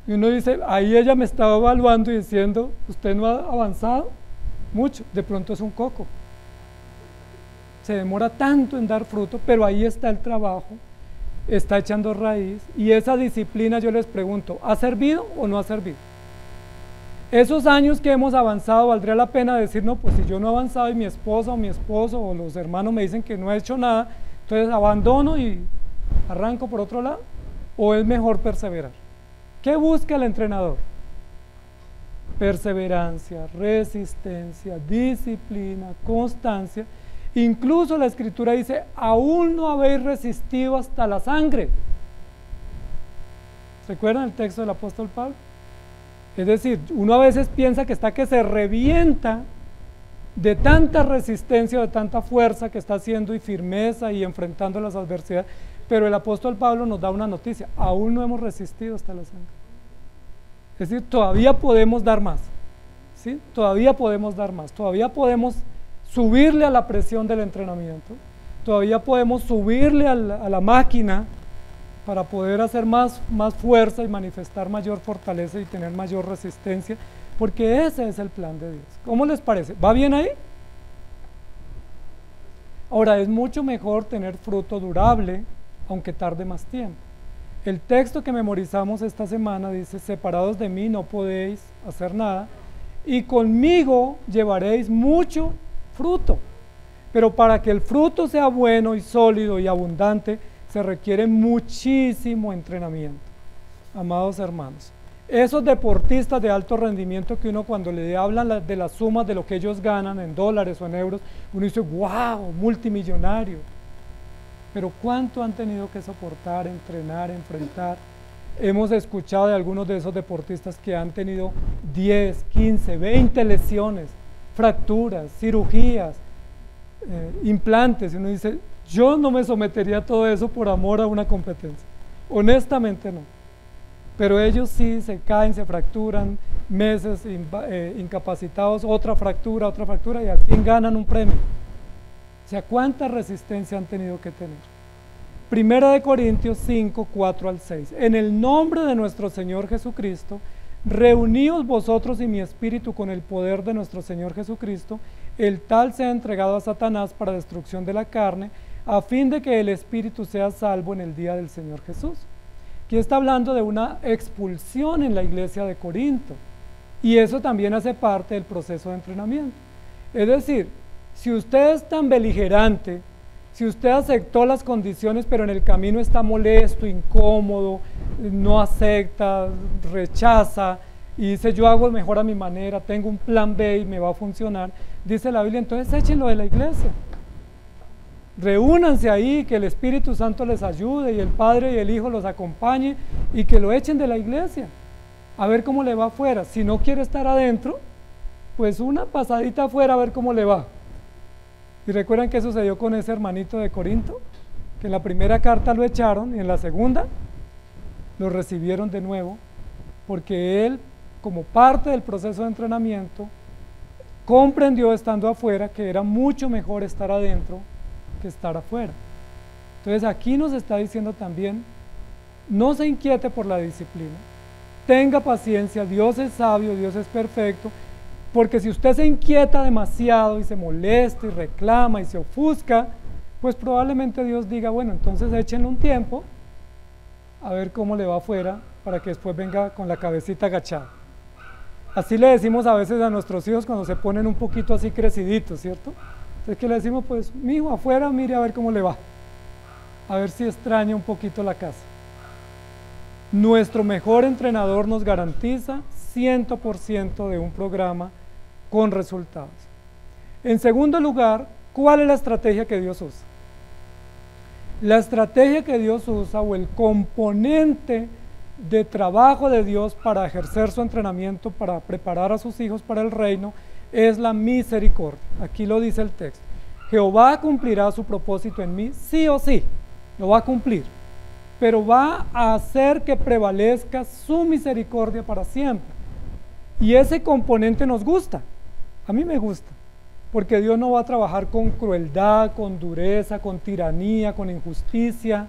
Y uno dice, ahí ella me estaba evaluando y diciendo, usted no ha avanzado mucho, de pronto es un coco. Se demora tanto en dar fruto, pero ahí está el trabajo, está echando raíz, y esa disciplina, yo les pregunto, ¿ha servido o no ha servido? Esos años que hemos avanzado, ¿valdría la pena decir, no, pues si yo no he avanzado y mi esposa o mi esposo o los hermanos me dicen que no he hecho nada, entonces abandono y arranco por otro lado? ¿O es mejor perseverar? ¿Qué busca el entrenador? Perseverancia, resistencia, disciplina, constancia. Incluso la Escritura dice, aún no habéis resistido hasta la sangre. ¿Recuerdan el texto del apóstol Pablo? Es decir, uno a veces piensa que está que se revienta de tanta resistencia, de tanta fuerza que está haciendo y firmeza y enfrentando las adversidades, pero el apóstol Pablo nos da una noticia, aún no hemos resistido hasta la sangre. Es decir, todavía podemos dar más, ¿sí? Todavía podemos dar más, todavía podemos subirle a la presión del entrenamiento, todavía podemos subirle a la máquina para poder hacer más fuerza y manifestar mayor fortaleza y tener mayor resistencia, porque ese es el plan de Dios. ¿Cómo les parece? ¿Va bien ahí? Ahora, es mucho mejor tener fruto durable, aunque tarde más tiempo. El texto que memorizamos esta semana dice, separados de mí no podéis hacer nada, y conmigo llevaréis mucho fruto. Pero para que el fruto sea bueno y sólido y abundante, se requiere muchísimo entrenamiento. Amados hermanos, Esos deportistas de alto rendimiento que uno cuando le hablan de las sumas de lo que ellos ganan en dólares o en euros, uno dice, wow, multimillonario. Pero ¿cuánto han tenido que soportar, entrenar, enfrentar? Hemos escuchado de algunos de esos deportistas que han tenido 10, 15, 20 lesiones, fracturas, cirugías, implantes. Y uno dice, yo no me sometería a todo eso por amor a una competencia. Honestamente no. Pero ellos sí se caen, se fracturan, meses incapacitados, otra fractura y al fin ganan un premio. O sea, ¿cuánta resistencia han tenido que tener? Primera de Corintios 5, 4 al 6. En el nombre de nuestro Señor Jesucristo, reuníos vosotros y mi espíritu con el poder de nuestro Señor Jesucristo, el tal sea entregado a Satanás para destrucción de la carne, a fin de que el espíritu sea salvo en el día del Señor Jesús. Aquí está hablando de una expulsión en la iglesia de Corinto, y eso también hace parte del proceso de entrenamiento. Es decir, si usted es tan beligerante, si usted aceptó las condiciones, pero en el camino está molesto, incómodo, no acepta, rechaza, y dice yo hago mejor a mi manera, tengo un plan B y me va a funcionar, dice la Biblia, entonces échenlo de la iglesia. Reúnanse ahí, que el Espíritu Santo les ayude y el Padre y el Hijo los acompañe y que lo echen de la iglesia, a ver cómo le va afuera. Si no quiere estar adentro, pues una pasadita afuera a ver cómo le va. ¿Y recuerdan qué sucedió con ese hermanito de Corinto? Que en la primera carta lo echaron y en la segunda lo recibieron de nuevo, porque él, como parte del proceso de entrenamiento, comprendió estando afuera que era mucho mejor estar adentro que estar afuera. Entonces aquí nos está diciendo también, no se inquiete por la disciplina, tenga paciencia, Dios es sabio, Dios es perfecto, porque si usted se inquieta demasiado y se molesta y reclama y se ofusca, pues probablemente Dios diga, bueno, entonces échenle un tiempo a ver cómo le va afuera para que después venga con la cabecita agachada. Así le decimos a veces a nuestros hijos cuando se ponen un poquito así creciditos, ¿cierto? Entonces que le decimos, pues, mijo, afuera, mire a ver cómo le va, a ver si extraña un poquito la casa. Nuestro mejor entrenador nos garantiza 100% de un programa con resultados. En segundo lugar, ¿cuál es la estrategia que Dios usa? La estrategia que Dios usa, o el componente de trabajo de Dios para ejercer su entrenamiento, para preparar a sus hijos para el reino, es la misericordia. Aquí lo dice el texto. Jehová cumplirá su propósito en mí, sí o sí, lo va a cumplir, pero va a hacer que prevalezca su misericordia para siempre. Y ese componente nos gusta, a mí me gusta, porque Dios no va a trabajar con crueldad, con dureza, con tiranía, con injusticia,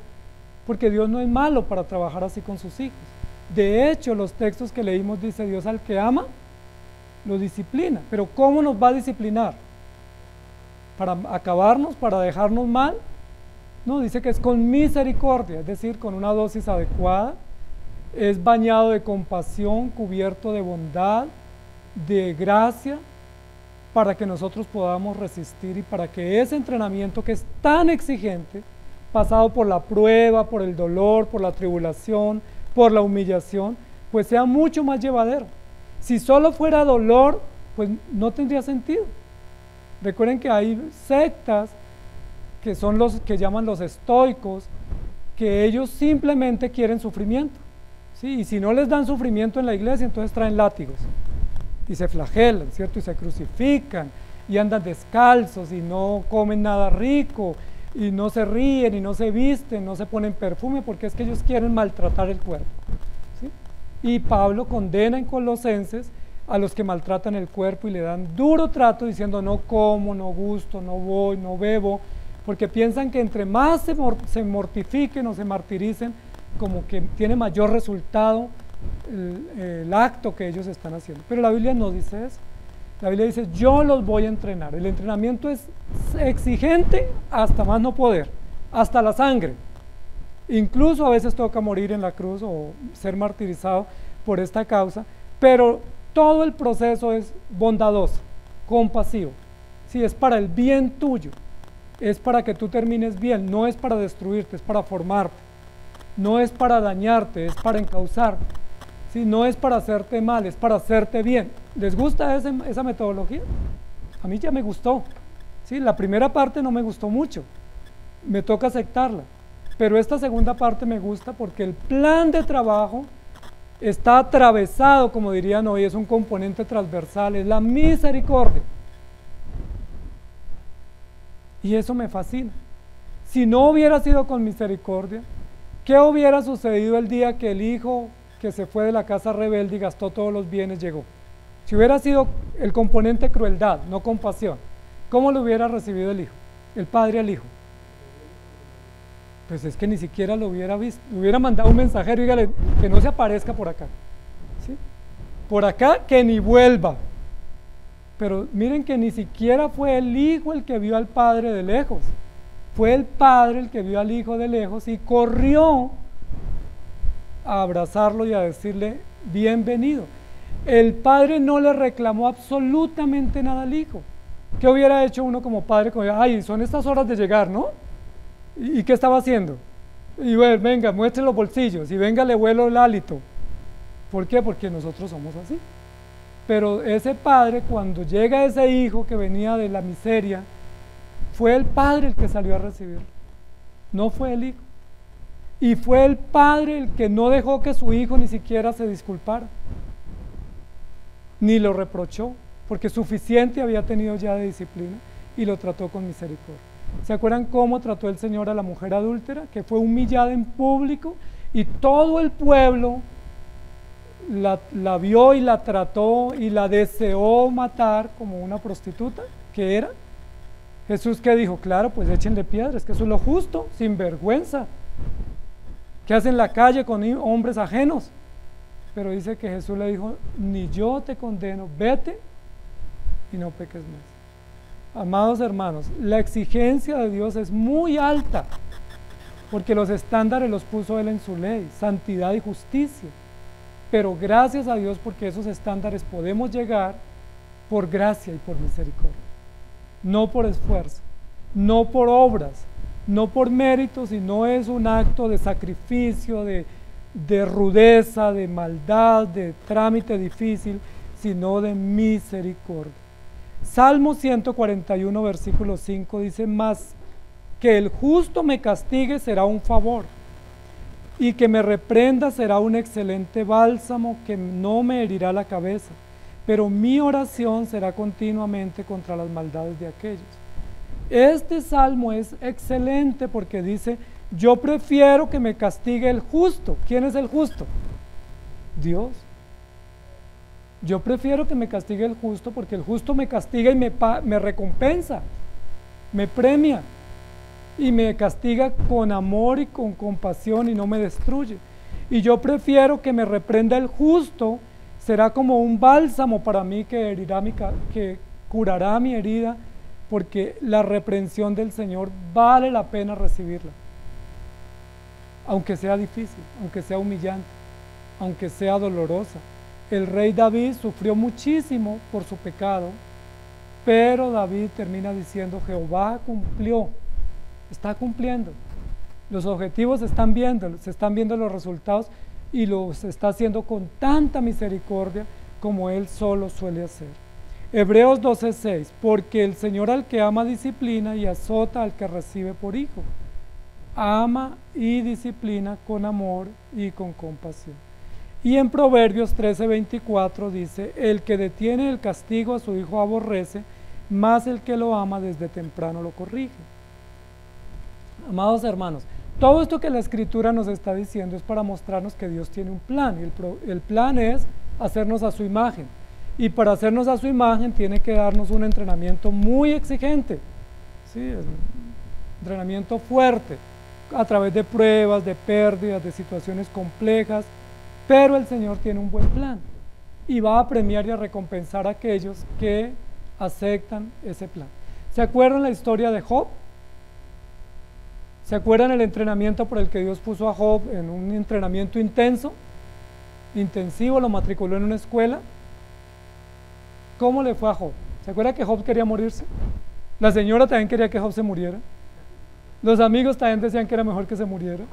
porque Dios no es malo para trabajar así con sus hijos. De hecho, los textos que leímos dice Dios al que ama, lo disciplina. Pero ¿cómo nos va a disciplinar? ¿Para acabarnos? ¿Para dejarnos mal? No, dice que es con misericordia, es decir, con una dosis adecuada, es bañado de compasión, cubierto de bondad, de gracia, para que nosotros podamos resistir y para que ese entrenamiento que es tan exigente, pasado por la prueba, por el dolor, por la tribulación, por la humillación, pues sea mucho más llevadero. Si solo fuera dolor, pues no tendría sentido. Recuerden que hay sectas que son los que llaman los estoicos, que ellos simplemente quieren sufrimiento, ¿sí? Y si no les dan sufrimiento en la iglesia, entonces traen látigos y se flagelan, ¿cierto? Y se crucifican y andan descalzos y no comen nada rico y no se ríen y no se visten, no se ponen perfume, porque es que ellos quieren maltratar el cuerpo, ¿sí? Y Pablo condena en Colosenses a los que maltratan el cuerpo y le dan duro trato diciendo no como, no gusto, no voy, no bebo, porque piensan que entre más se mortifiquen o se martiricen, como que tiene mayor resultado el acto que ellos están haciendo. Pero la Biblia no dice eso. La Biblia dice, yo los voy a entrenar. El entrenamiento es exigente hasta más no poder, hasta la sangre. Incluso a veces toca morir en la cruz o ser martirizado por esta causa, pero todo el proceso es bondadoso, compasivo. Sí, es para el bien tuyo, es para que tú termines bien, no es para destruirte, es para formarte. No es para dañarte, es para encauzarte. ¿sí? No es para hacerte mal, es para hacerte bien. ¿Les gusta esa metodología? A mí ya me gustó, ¿sí? La primera parte no me gustó mucho, me toca aceptarla, pero esta segunda parte me gusta porque el plan de trabajo está atravesado, como dirían hoy, es un componente transversal, es la misericordia. Y eso me fascina. Si no hubiera sido con misericordia, ¿qué hubiera sucedido el día que el hijo que se fue de la casa rebelde y gastó todos los bienes llegó? Si hubiera sido el componente crueldad, no compasión, ¿cómo lo hubiera recibido el hijo, el padre al hijo? Pues es que ni siquiera lo hubiera visto, le hubiera mandado un mensajero y dígale que no se aparezca por acá, ¿sí? Por acá que ni vuelva. Pero miren que ni siquiera fue el hijo el que vio al padre de lejos, fue el padre el que vio al hijo de lejos y corrió a abrazarlo y a decirle bienvenido. El padre no le reclamó absolutamente nada al hijo. ¿Qué hubiera hecho uno como padre? Ay, son estas horas de llegar, ¿no? ¿Y qué estaba haciendo? Y bueno, venga, muestre los bolsillos y venga, le vuelo el hálito. ¿Por qué? Porque nosotros somos así. Pero ese padre, cuando llega ese hijo que venía de la miseria, fue el padre el que salió a recibirlo, no fue el hijo. Y fue el padre el que no dejó que su hijo ni siquiera se disculpara, ni lo reprochó, porque suficiente había tenido ya de disciplina y lo trató con misericordia. ¿Se acuerdan cómo trató el Señor a la mujer adúltera? Que fue humillada en público y todo el pueblo la vio y la trató y la deseó matar como una prostituta que era. Jesús, ¿qué dijo? Claro, pues échenle piedras, que eso es lo justo, sin vergüenza. ¿Qué hace en la calle con hombres ajenos? Pero dice que Jesús le dijo, ni yo te condeno, vete y no peques más. Amados hermanos, la exigencia de Dios es muy alta, porque los estándares los puso Él en su ley, santidad y justicia. Pero gracias a Dios, porque esos estándares podemos llegar por gracia y por misericordia. No por esfuerzo, no por obras, no por méritos, sino es un acto de sacrificio, de rudeza, de maldad, de trámite difícil, sino de misericordia. Salmo 141, versículo 5 dice, mas que el justo me castigue será un favor, y que me reprenda será un excelente bálsamo que no me herirá la cabeza, pero mi oración será continuamente contra las maldades de aquellos. Este salmo es excelente porque dice, yo prefiero que me castigue el justo. ¿Quién es el justo? Dios. Yo prefiero que me castigue el justo porque el justo me castiga y me recompensa, me premia y me castiga con amor y con compasión y no me destruye. Y yo prefiero que me reprenda el justo, será como un bálsamo para mí que curará mi herida, porque la reprensión del Señor vale la pena recibirla, aunque sea difícil, aunque sea humillante, aunque sea dolorosa. El rey David sufrió muchísimo por su pecado, pero David termina diciendo, Jehová cumplió, está cumpliendo. Los objetivos se están viendo los resultados y los está haciendo con tanta misericordia como Él solo suele hacer. Hebreos 12:6, porque el Señor al que ama disciplina y azota al que recibe por hijo. Ama y disciplina con amor y con compasión. Y en Proverbios 13:24 dice, el que detiene el castigo a su hijo aborrece, más el que lo ama desde temprano lo corrige. Amados hermanos, todo esto que la Escritura nos está diciendo es para mostrarnos que Dios tiene un plan, y el plan es hacernos a su imagen, y para hacernos a su imagen tiene que darnos un entrenamiento muy exigente, ¿sí? Entrenamiento fuerte, a través de pruebas, de pérdidas, de situaciones complejas, pero el Señor tiene un buen plan y va a premiar y a recompensar a aquellos que aceptan ese plan. ¿Se acuerdan la historia de Job? ¿Se acuerdan el entrenamiento por el que Dios puso a Job en un entrenamiento intensivo, lo matriculó en una escuela? ¿Cómo le fue a Job? ¿Se acuerda que Job quería morirse? La señora también quería que Job se muriera. Los amigos también decían que era mejor que se muriera.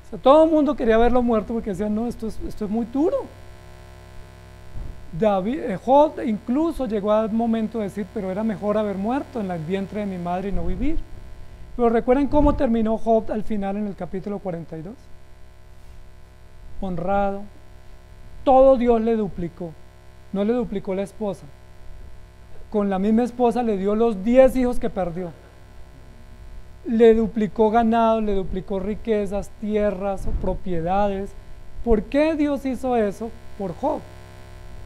O sea, todo el mundo quería verlo muerto porque decían, no, esto es muy duro. Job incluso llegó al momento de decir, pero era mejor haber muerto en el vientre de mi madre y no vivir. Pero recuerden cómo terminó Job al final en el capítulo 42. Honrado, todo Dios le duplicó, no le duplicó la esposa. Con la misma esposa le dio los 10 hijos que perdió. Le duplicó ganado, le duplicó riquezas, tierras, propiedades. ¿Por qué Dios hizo eso? Por Job.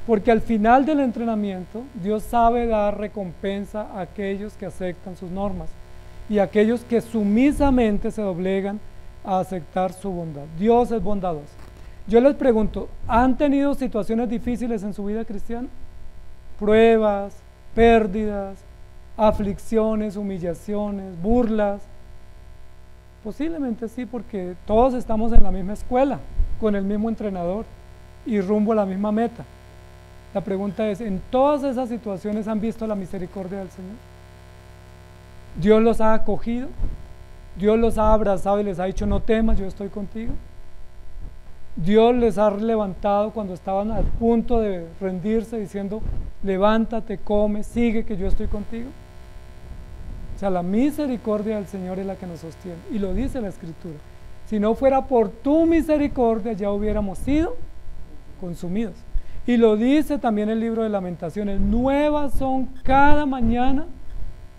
Porque al final del entrenamiento, Dios sabe dar recompensa a aquellos que aceptan sus normas y a aquellos que sumisamente se doblegan a aceptar su bondad. Dios es bondadoso. Yo les pregunto, ¿han tenido situaciones difíciles en su vida cristiana? Pruebas, pérdidas, aflicciones, humillaciones, burlas. Posiblemente sí, porque todos estamos en la misma escuela, con el mismo entrenador y rumbo a la misma meta. La pregunta es, ¿en todas esas situaciones han visto la misericordia del Señor? ¿Dios los ha acogido? ¿Dios los ha abrazado y les ha dicho, no temas, yo estoy contigo? ¿Dios les ha levantado cuando estaban al punto de rendirse diciendo, levántate, come, sigue, que yo estoy contigo? O sea, la misericordia del Señor es la que nos sostiene, y lo dice la Escritura. Si no fuera por tu misericordia, ya hubiéramos sido consumidos. Y lo dice también el libro de Lamentaciones, nuevas son cada mañana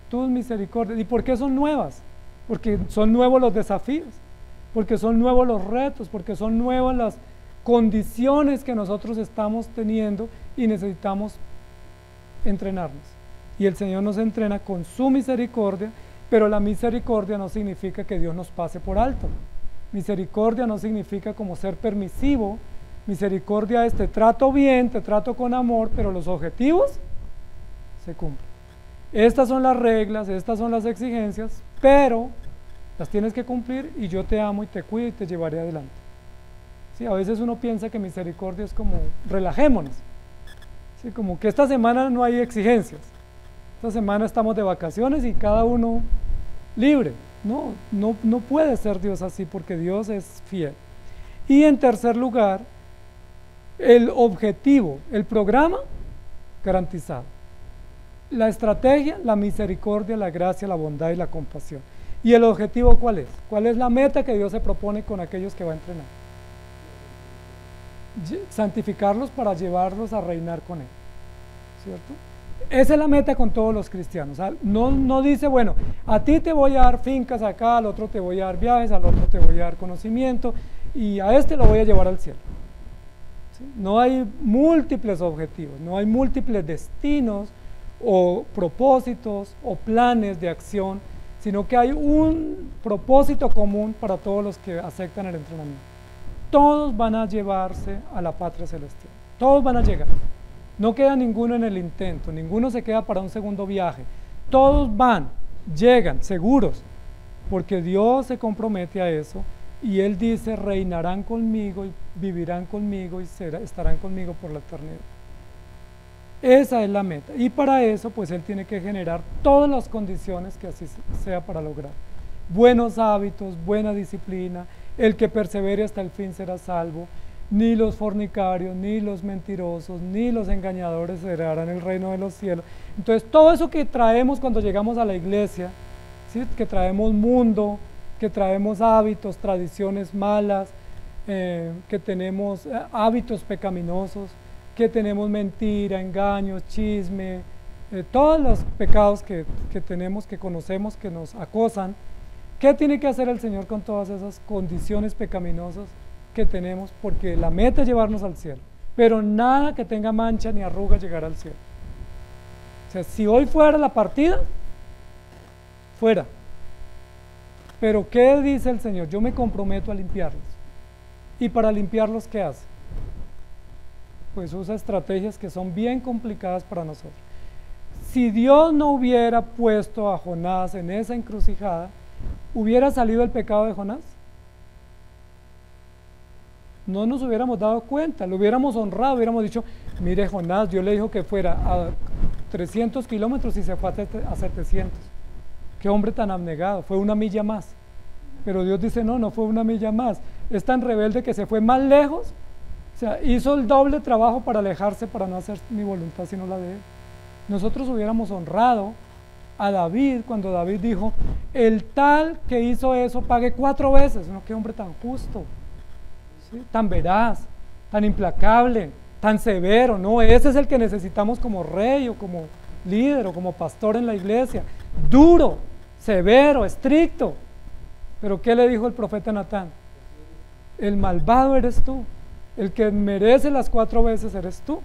tus misericordias. ¿Y por qué son nuevas? Porque son nuevos los desafíos, porque son nuevos los retos, porque son nuevas las condiciones que nosotros estamos teniendo y necesitamos entrenarnos. Y el Señor nos entrena con su misericordia, pero la misericordia no significa que Dios nos pase por alto. Misericordia no significa como ser permisivo. Misericordia es te trato bien, te trato con amor, pero los objetivos se cumplen. Estas son las reglas, estas son las exigencias, pero las tienes que cumplir y yo te amo y te cuido y te llevaré adelante. Sí, a veces uno piensa que misericordia es como relajémonos, sí, como que esta semana no hay exigencias, esta semana estamos de vacaciones y cada uno libre. No puede ser Dios así, porque Dios es fiel. Y en tercer lugar, el objetivo, el programa garantizado. La estrategia, la misericordia, la gracia, la bondad y la compasión. ¿Y el objetivo cuál es? ¿Cuál es la meta que Dios se propone con aquellos que va a entrenar? Santificarlos para llevarlos a reinar con Él, ¿cierto? Esa es la meta con todos los cristianos. No dice, bueno, a ti te voy a dar fincas acá, al otro te voy a dar viajes, al otro te voy a dar conocimiento y a este lo voy a llevar al cielo. ¿Sí? No hay múltiples objetivos, no hay múltiples destinos o propósitos o planes de acción, sino que hay un propósito común para todos los que aceptan el entrenamiento. Todos van a llevarse a la patria celestial, todos van a llegar. No queda ninguno en el intento, ninguno se queda para un segundo viaje. Todos van, llegan, seguros, porque Dios se compromete a eso y Él dice, reinarán conmigo y vivirán conmigo y estarán conmigo por la eternidad. Esa es la meta. Y para eso, pues Él tiene que generar todas las condiciones que así sea para lograr. Buenos hábitos, buena disciplina, el que persevere hasta el fin será salvo. Ni los fornicarios, ni los mentirosos, ni los engañadores heredarán el reino de los cielos. Entonces, todo eso que traemos cuando llegamos a la iglesia, ¿sí? Que traemos mundo, que traemos hábitos, tradiciones malas, que tenemos hábitos pecaminosos, que tenemos mentira, engaños, chisme, todos los pecados que tenemos, que conocemos, que nos acosan. ¿Qué tiene que hacer el Señor con todas esas condiciones pecaminosas que tenemos? Porque la meta es llevarnos al cielo, pero nada que tenga mancha ni arruga llegará al cielo. O sea, si hoy fuera la partida, fuera. Pero ¿qué dice el Señor? Yo me comprometo a limpiarlos. ¿Y para limpiarlos qué hace? Pues usa estrategias que son bien complicadas para nosotros. Si Dios no hubiera puesto a Jonás en esa encrucijada, ¿hubiera salido el pecado de Jonás? No nos hubiéramos dado cuenta, lo hubiéramos honrado, hubiéramos dicho, mire Jonás, Dios le dijo que fuera a 300 kilómetros y se fue a 700. Qué hombre tan abnegado, fue una milla más. Pero Dios dice, no fue una milla más, es tan rebelde que se fue más lejos, o sea, hizo el doble trabajo para alejarse, para no hacer mi voluntad sino la de él. Nosotros hubiéramos honrado a David cuando David dijo, el tal que hizo eso pague 4 veces. No, qué hombre tan justo, ¿sí? Tan veraz, tan implacable, tan severo. No, ese es el que necesitamos como rey o como líder o como pastor en la iglesia. Duro, severo, estricto. Pero ¿qué le dijo el profeta Natán? El malvado eres tú, el que merece las 4 veces eres tú.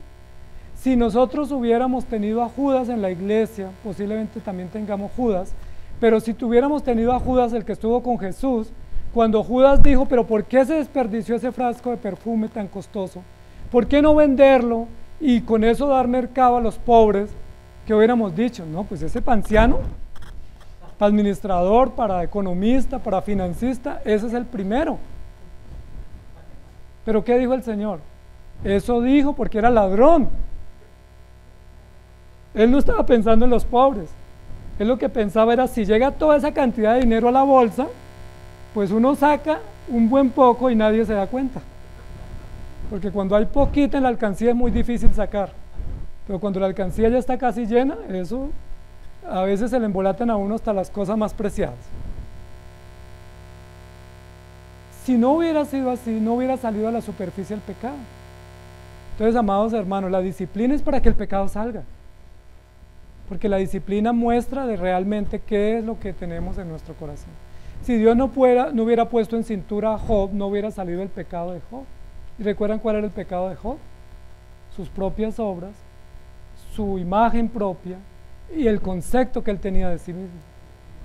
Si nosotros hubiéramos tenido a Judas en la iglesia, posiblemente también tengamos Judas, pero si tuviéramos tenido a Judas, el que estuvo con Jesús, cuando Judas dijo, pero ¿por qué se desperdició ese frasco de perfume tan costoso? ¿Por qué no venderlo y con eso dar mercado a los pobres? ¿Qué hubiéramos dicho? No, pues ese anciano, para administrador, para economista, para financista, ese es el primero. ¿Pero qué dijo el Señor? Eso dijo porque era ladrón. Él no estaba pensando en los pobres. Él lo que pensaba era, si llega toda esa cantidad de dinero a la bolsa, pues uno saca un buen poco y nadie se da cuenta. Porque cuando hay poquito en la alcancía es muy difícil sacar. Pero cuando la alcancía ya está casi llena, eso a veces se le embolatan a uno hasta las cosas más preciadas. Si no hubiera sido así, no hubiera salido a la superficie el pecado. Entonces, amados hermanos, la disciplina es para que el pecado salga. Porque la disciplina muestra de realmente qué es lo que tenemos en nuestro corazón. Si Dios no hubiera puesto en cintura a Job, no hubiera salido el pecado de Job. ¿Y recuerdan cuál era el pecado de Job? Sus propias obras, su imagen propia y el concepto que él tenía de sí mismo.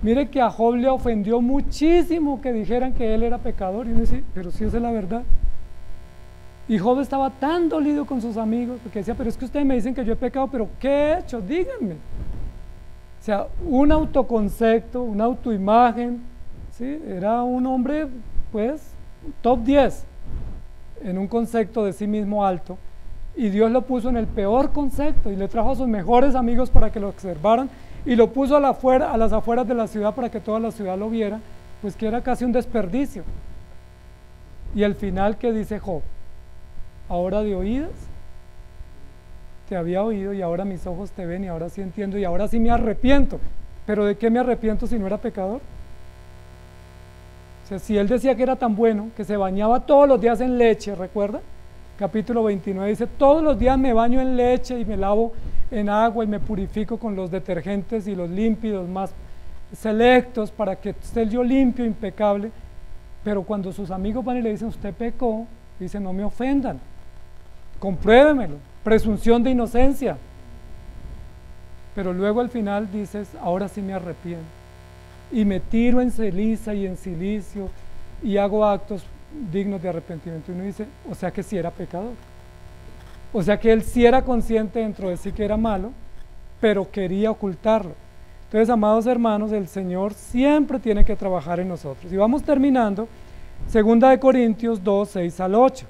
Mire que a Job le ofendió muchísimo que dijeran que él era pecador. Y uno dice, pero si esa es la verdad. Y Job estaba tan dolido con sus amigos porque decía, pero es que ustedes me dicen que yo he pecado, pero ¿qué he hecho? Díganme. O sea, un autoconcepto, una autoimagen, ¿sí? Era un hombre, pues, top 10 en un concepto de sí mismo alto, y Dios lo puso en el peor concepto y le trajo a sus mejores amigos para que lo observaran y lo puso a las afueras de la ciudad para que toda la ciudad lo viera, pues que era casi un desperdicio. Y al final, ¿qué dice Job? Ahora de oídas te había oído y ahora mis ojos te ven y ahora sí entiendo y ahora sí me arrepiento. ¿Pero de qué me arrepiento si no era pecador? O sea, si él decía que era tan bueno, que se bañaba todos los días en leche, ¿recuerda? Capítulo 29 dice, todos los días me baño en leche y me lavo en agua y me purifico con los detergentes y los límpidos más selectos para que esté yo limpio, impecable. Pero cuando sus amigos van y le dicen, usted pecó, dice, no me ofendan, compruébemelo, presunción de inocencia. Pero luego al final dices, ahora sí me arrepiento y me tiro en ceniza y en silicio y hago actos dignos de arrepentimiento. Y uno dice, o sea que sí era pecador, o sea que él sí era consciente dentro de sí que era malo, pero quería ocultarlo. Entonces, amados hermanos, el Señor siempre tiene que trabajar en nosotros. Y vamos terminando, 2 Corintios 2, 6 al 8.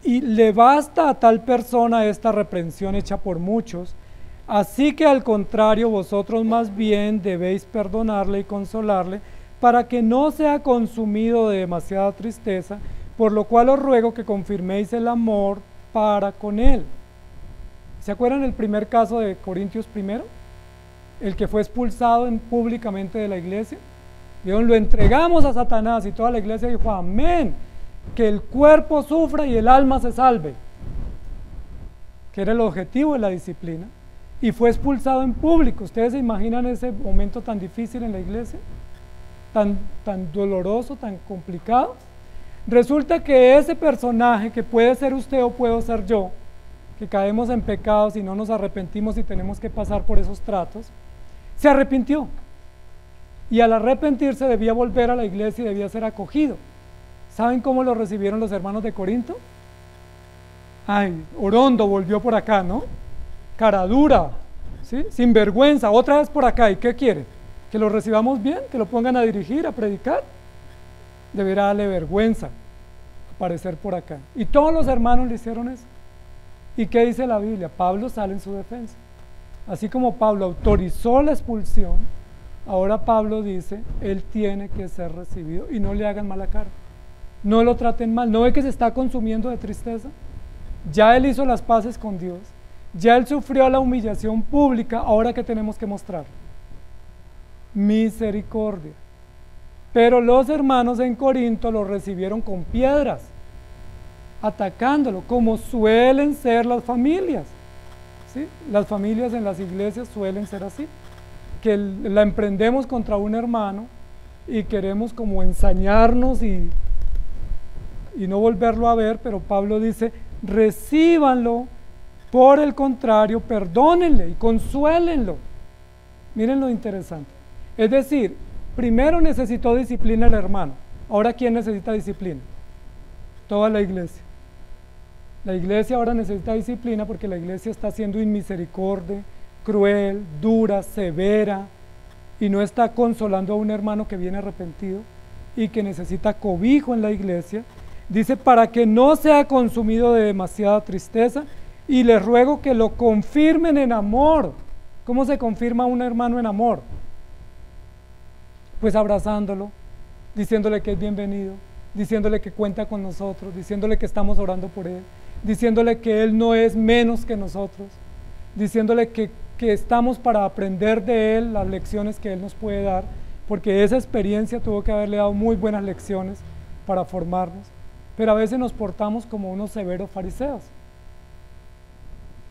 Y le basta a tal persona esta reprensión hecha por muchos, así que al contrario, vosotros más bien debéis perdonarle y consolarle, para que no sea consumido de demasiada tristeza, por lo cual os ruego que confirméis el amor para con él. ¿Se acuerdan el primer caso de Corintios primero? El que fue expulsado públicamente de la iglesia. Dijeron, lo entregamos a Satanás, y toda la iglesia dijo, amén, que el cuerpo sufra y el alma se salve, que era el objetivo de la disciplina, y fue expulsado en público. ¿Ustedes se imaginan ese momento tan difícil en la iglesia? Tan doloroso, tan complicado. Resulta que ese personaje, que puede ser usted o puedo ser yo, que caemos en pecados y no nos arrepentimos y tenemos que pasar por esos tratos, se arrepintió, y al arrepentirse debía volver a la iglesia y debía ser acogido. ¿Saben cómo lo recibieron los hermanos de Corinto? Ay, Orondo volvió por acá, ¿no? Cara dura, ¿sí? Sin vergüenza, otra vez por acá. ¿Y qué quiere? ¿Que lo recibamos bien? ¿Que lo pongan a dirigir, a predicar? Deberá darle vergüenza aparecer por acá. Y todos los hermanos le hicieron eso. ¿Y qué dice la Biblia? Pablo sale en su defensa. Así como Pablo autorizó la expulsión, ahora Pablo dice, él tiene que ser recibido y no le hagan mala cara, no lo traten mal. ¿No ve que se está consumiendo de tristeza? Ya él hizo las paces con Dios, ya él sufrió la humillación pública, ahora ¿qué tenemos que mostrar? Misericordia. Pero los hermanos en Corinto lo recibieron con piedras, atacándolo, como suelen ser las familias, ¿sí? Las familias en las iglesias suelen ser así, que la emprendemos contra un hermano y queremos como ensañarnos y no volverlo a ver, pero Pablo dice, recíbanlo, por el contrario, perdónenle y consuélenlo. Miren lo interesante. Es decir, primero necesitó disciplina el hermano, ahora ¿quién necesita disciplina? Toda la iglesia. La iglesia ahora necesita disciplina porque la iglesia está siendo inmisericordia, cruel, dura, severa, y no está consolando a un hermano que viene arrepentido y que necesita cobijo en la iglesia. Dice, para que no sea consumido de demasiada tristeza, y les ruego que lo confirmen en amor. ¿Cómo se confirma un hermano en amor? Pues abrazándolo, diciéndole que es bienvenido, diciéndole que cuenta con nosotros, diciéndole que estamos orando por él, diciéndole que él no es menos que nosotros, diciéndole que estamos para aprender de él las lecciones que él nos puede dar, porque esa experiencia tuvo que haberle dado muy buenas lecciones para formarnos. Pero a veces nos portamos como unos severos fariseos,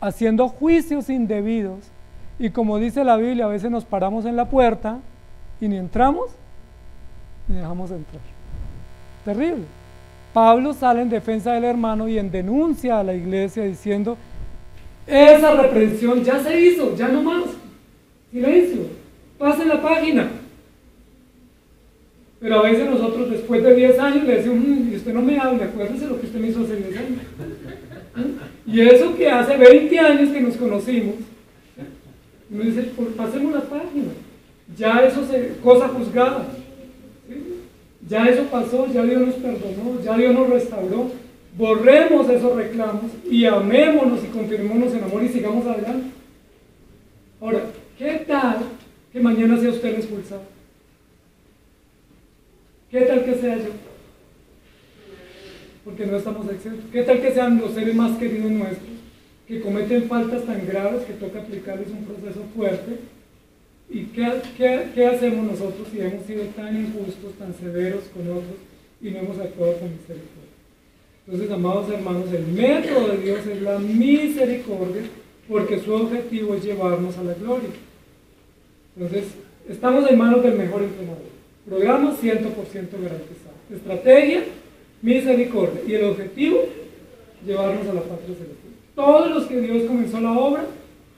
haciendo juicios indebidos, y como dice la Biblia, a veces nos paramos en la puerta y ni entramos ni dejamos entrar. Terrible. Pablo sale en defensa del hermano y en denuncia a la iglesia diciendo, esa reprensión ya se hizo, ya no más, silencio, pasen la página. Pero a veces nosotros después de 10 años le decimos, y usted no me hable, acuérdese lo que usted me hizo hace 10 años. Y eso que hace 20 años que nos conocimos, uno dice, pasemos la página, ya eso es cosa juzgada, ¿sí? Ya eso pasó, ya Dios nos perdonó, ya Dios nos restauró, borremos esos reclamos y amémonos y confirmémonos en amor y sigamos adelante. Ahora, ¿qué tal que mañana sea usted el expulsado? ¿Qué tal que sea yo? Porque no estamos exentos. ¿Qué tal que sean los seres más queridos nuestros, que cometen faltas tan graves que toca aplicarles un proceso fuerte? ¿Y qué hacemos nosotros si hemos sido tan injustos, tan severos con otros y no hemos actuado con misericordia? Entonces, amados hermanos, el método de Dios es la misericordia, porque su objetivo es llevarnos a la gloria. Entonces, estamos en manos del mejor entrenador. Programa 100% garantizado. Estrategia, misericordia. Y el objetivo, llevarnos a la patria celestial. Todos los que Dios comenzó la obra,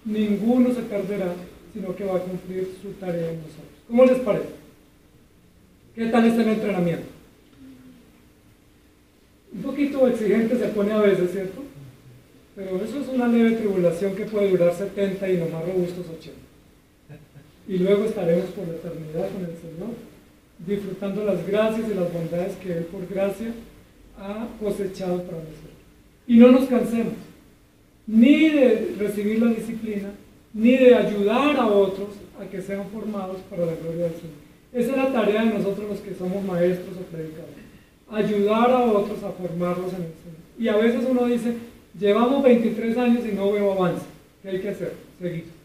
ninguno se perderá, sino que va a cumplir su tarea en nosotros. ¿Cómo les parece? ¿Qué tal está el entrenamiento? Un poquito exigente se pone a veces, ¿cierto? Pero eso es una leve tribulación que puede durar 70 y lo más robustos 80. Y luego estaremos por la eternidad con el Señor, disfrutando las gracias y las bondades que Él por gracia ha cosechado para nosotros. Y no nos cansemos, ni de recibir la disciplina, ni de ayudar a otros a que sean formados para la gloria del Señor. Esa es la tarea de nosotros los que somos maestros o predicadores, ayudar a otros a formarlos en el Señor. Y a veces uno dice, llevamos 23 años y no veo avance. ¿Qué hay que hacer? Seguir.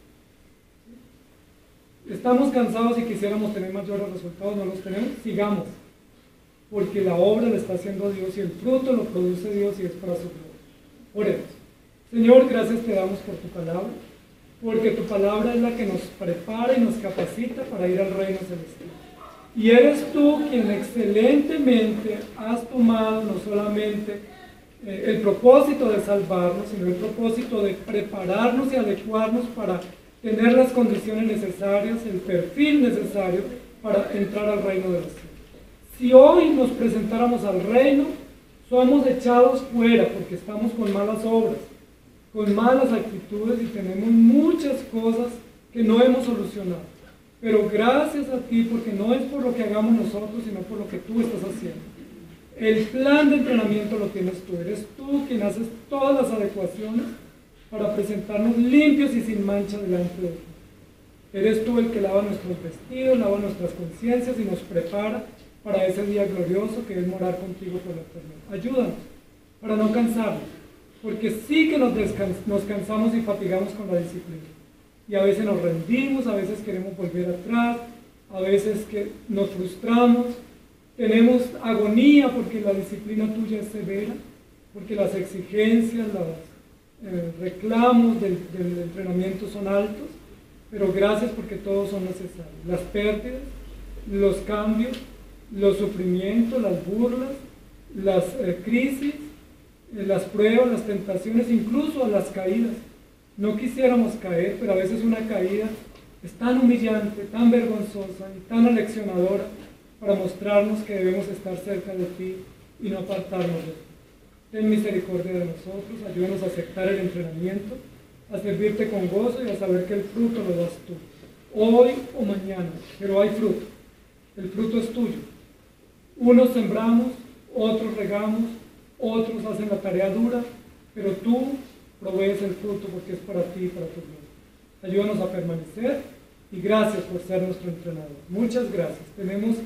Estamos cansados y quisiéramos tener mayores resultados, no los tenemos, sigamos, porque la obra la está haciendo Dios y el fruto lo produce Dios y es para su gloria. Oremos. Señor, gracias te damos por tu palabra, porque tu palabra es la que nos prepara y nos capacita para ir al reino celestial. Y eres tú quien excelentemente has tomado no solamente el propósito de salvarnos, sino el propósito de prepararnos y adecuarnos para tener las condiciones necesarias, el perfil necesario para entrar al reino de los cielos. Si hoy nos presentáramos al reino, somos echados fuera porque estamos con malas obras, con malas actitudes y tenemos muchas cosas que no hemos solucionado. Pero gracias a ti, porque no es por lo que hagamos nosotros, sino por lo que tú estás haciendo. El plan de entrenamiento lo tienes tú, eres tú quien haces todas las adecuaciones para presentarnos limpios y sin mancha delante de ti. Eres tú el que lava nuestros vestidos, lava nuestras conciencias y nos prepara para ese día glorioso que es morar contigo por la eternidad. Ayúdanos para no cansarnos, porque sí que nos cansamos y fatigamos con la disciplina. Y a veces nos rendimos, a veces queremos volver atrás, a veces que nos frustramos, tenemos agonía porque la disciplina tuya es severa, porque las exigencias, los reclamos del entrenamiento son altos, pero gracias porque todos son necesarios. Las pérdidas, los cambios, los sufrimientos, las burlas, las crisis, las pruebas, las tentaciones, incluso las caídas. No quisiéramos caer, pero a veces una caída es tan humillante, tan vergonzosa y tan aleccionadora para mostrarnos que debemos estar cerca de ti y no apartarnos de ti. Ten misericordia de nosotros, ayúdanos a aceptar el entrenamiento, a servirte con gozo y a saber que el fruto lo das tú, hoy o mañana, pero hay fruto. El fruto es tuyo. Unos sembramos, otros regamos, otros hacen la tarea dura, pero tú provees el fruto porque es para ti y para tu gloria. Ayúdanos a permanecer y gracias por ser nuestro entrenador. Muchas gracias. Tenemos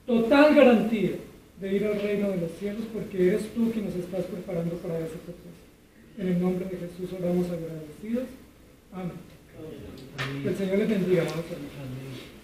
total garantía de ir al reino de los cielos porque eres tú quien nos estás preparando para ese proceso. En el nombre de Jesús oramos agradecidos. Amén. Que el Señor les bendiga, amados hermanos.